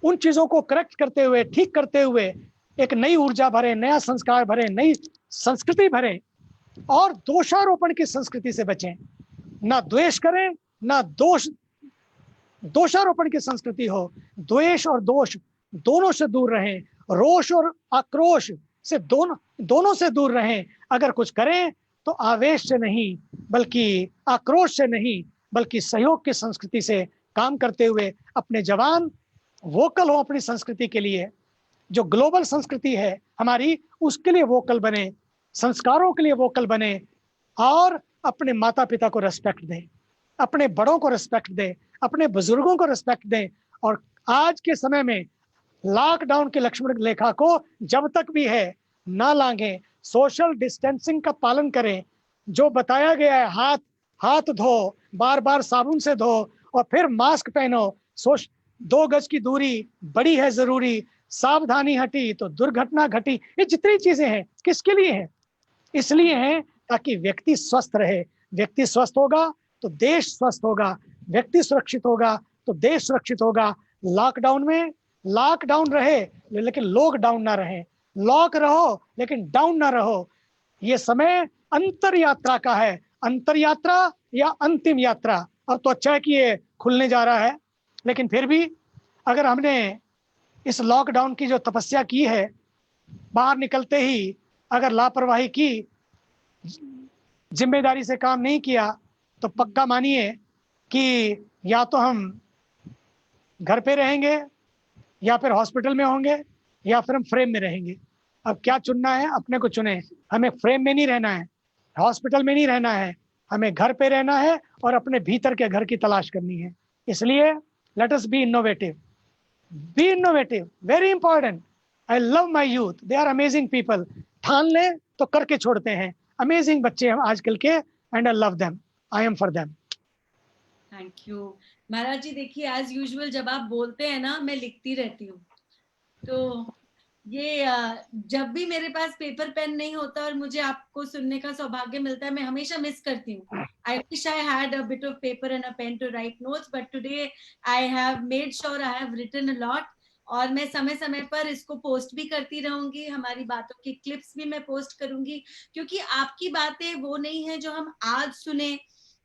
उन चीजों को करेक्ट करते हुए, ठीक करते हुए एक नई ऊर्जा भरे, नया संस्कार भरे, नई संस्कृति भरे, और दोषारोपण की संस्कृति से बचें। ना द्वेष करें, ना दोषारोपण की संस्कृति हो। द्वेष और दोष दोनों से दूर रहें, रोष और आक्रोश से दोनों से दूर रहें। अगर कुछ करें तो आवेश से नहीं, बल्कि आक्रोश से नहीं, बल्कि सहयोग की संस्कृति से काम करते हुए अपने जवान वोकल हो अपनी संस्कृति के लिए। जो ग्लोबल संस्कृति है हमारी, उसके लिए वोकल बने, संस्कारों के लिए वोकल बने, और अपने माता पिता को रिस्पेक्ट दें, अपने बड़ों को रिस्पेक्ट दें, अपने बुजुर्गों को रिस्पेक्ट दें। और आज के समय में लॉकडाउन की लक्ष्मण रेखा को जब तक भी है ना लांघें, सोशल डिस्टेंसिंग का पालन करें। जो बताया गया है, हाथ धो, बार बार साबुन से धो, और फिर मास्क पहनो, 2 गज की दूरी बड़ी है जरूरी, सावधानी हटी तो दुर्घटना घटी। ये जितनी चीजें हैं किसके लिए हैं? इसलिए हैं ताकि व्यक्ति स्वस्थ रहे। व्यक्ति स्वस्थ होगा तो देश स्वस्थ होगा, व्यक्ति सुरक्षित होगा तो देश सुरक्षित होगा। लॉकडाउन में लॉकडाउन रहे लेकिन लोग डाउन ना रहे, लॉक रहो लेकिन डाउन ना रहो। ये समय अंतर यात्रा का है, अंतर यात्रा या अंतिम यात्रा। अब तो अच्छा है कि ये खुलने जा रहा है, लेकिन फिर भी अगर हमने इस लॉकडाउन की जो तपस्या की है, बाहर निकलते ही अगर लापरवाही की, जिम्मेदारी से काम नहीं किया, तो पक्का मानिए कि या तो हम घर पे रहेंगे, या फिर हॉस्पिटल में होंगे, या फिर हम फ्रेम में रहेंगे। अब क्या चुनना है, अपने को चुने। हमें फ्रेम में नहीं रहना है, हॉस्पिटल में नहीं रहना है, हमें घर पे रहना है और अपने भीतर के घर की तलाश करनी है। इसलिए let us be innovative, be innovative, very important. I love my youth, they are amazing people. ठान लें तो करके छोड़ते हैं। अमेजिंग बच्चे हैं आजकल के, and I love them, I am for them. Thank you Maharaj ji. देखिए एज यूजुअल जब आप बोलते हैं ना, मैं लिखती रहती हूँ। तो ये जब भी मेरे पास पेपर पेन नहीं होता और मुझे आपको सुनने का सौभाग्य मिलता है, मैं हमेशा मिस करती हूँ। I wish I had a bit of paper and a pen to write notes, but today I have made sure I have written a lot. और मैं समय समय पर इसको पोस्ट भी करती रहूंगी, हमारी बातों की क्लिप्स भी मैं पोस्ट करूंगी, क्योंकि आपकी बातें वो नहीं है जो हम आज सुने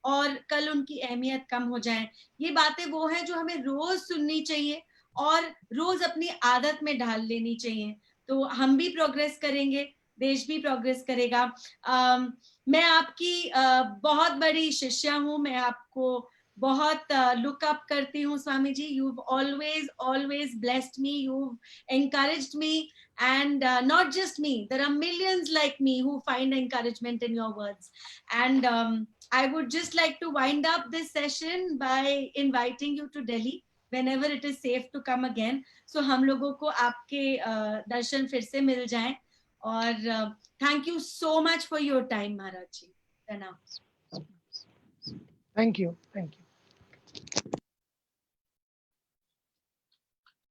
और कल उनकी अहमियत कम हो जाए। ये बातें वो है जो हमें रोज सुननी चाहिए और रोज अपनी आदत में ढाल लेनी चाहिए। तो हम भी प्रोग्रेस करेंगे, देश भी प्रोग्रेस करेगा। मैं आपकी बहुत बड़ी शिष्या हूँ, मैं आपको बहुत लुक अप करती हूँ Swami ji. You've always blessed me, you've encouraged me, and not just me, there are millions like me who find encouragement in your words. And I would just like to wind up this session by inviting you to Delhi whenever it is safe to come again. So हम लोगों को आपके दर्शन फिर से मिल जाएं। और thank you so much for your time महाराज जी। प्रणाम। Thank you, thank you.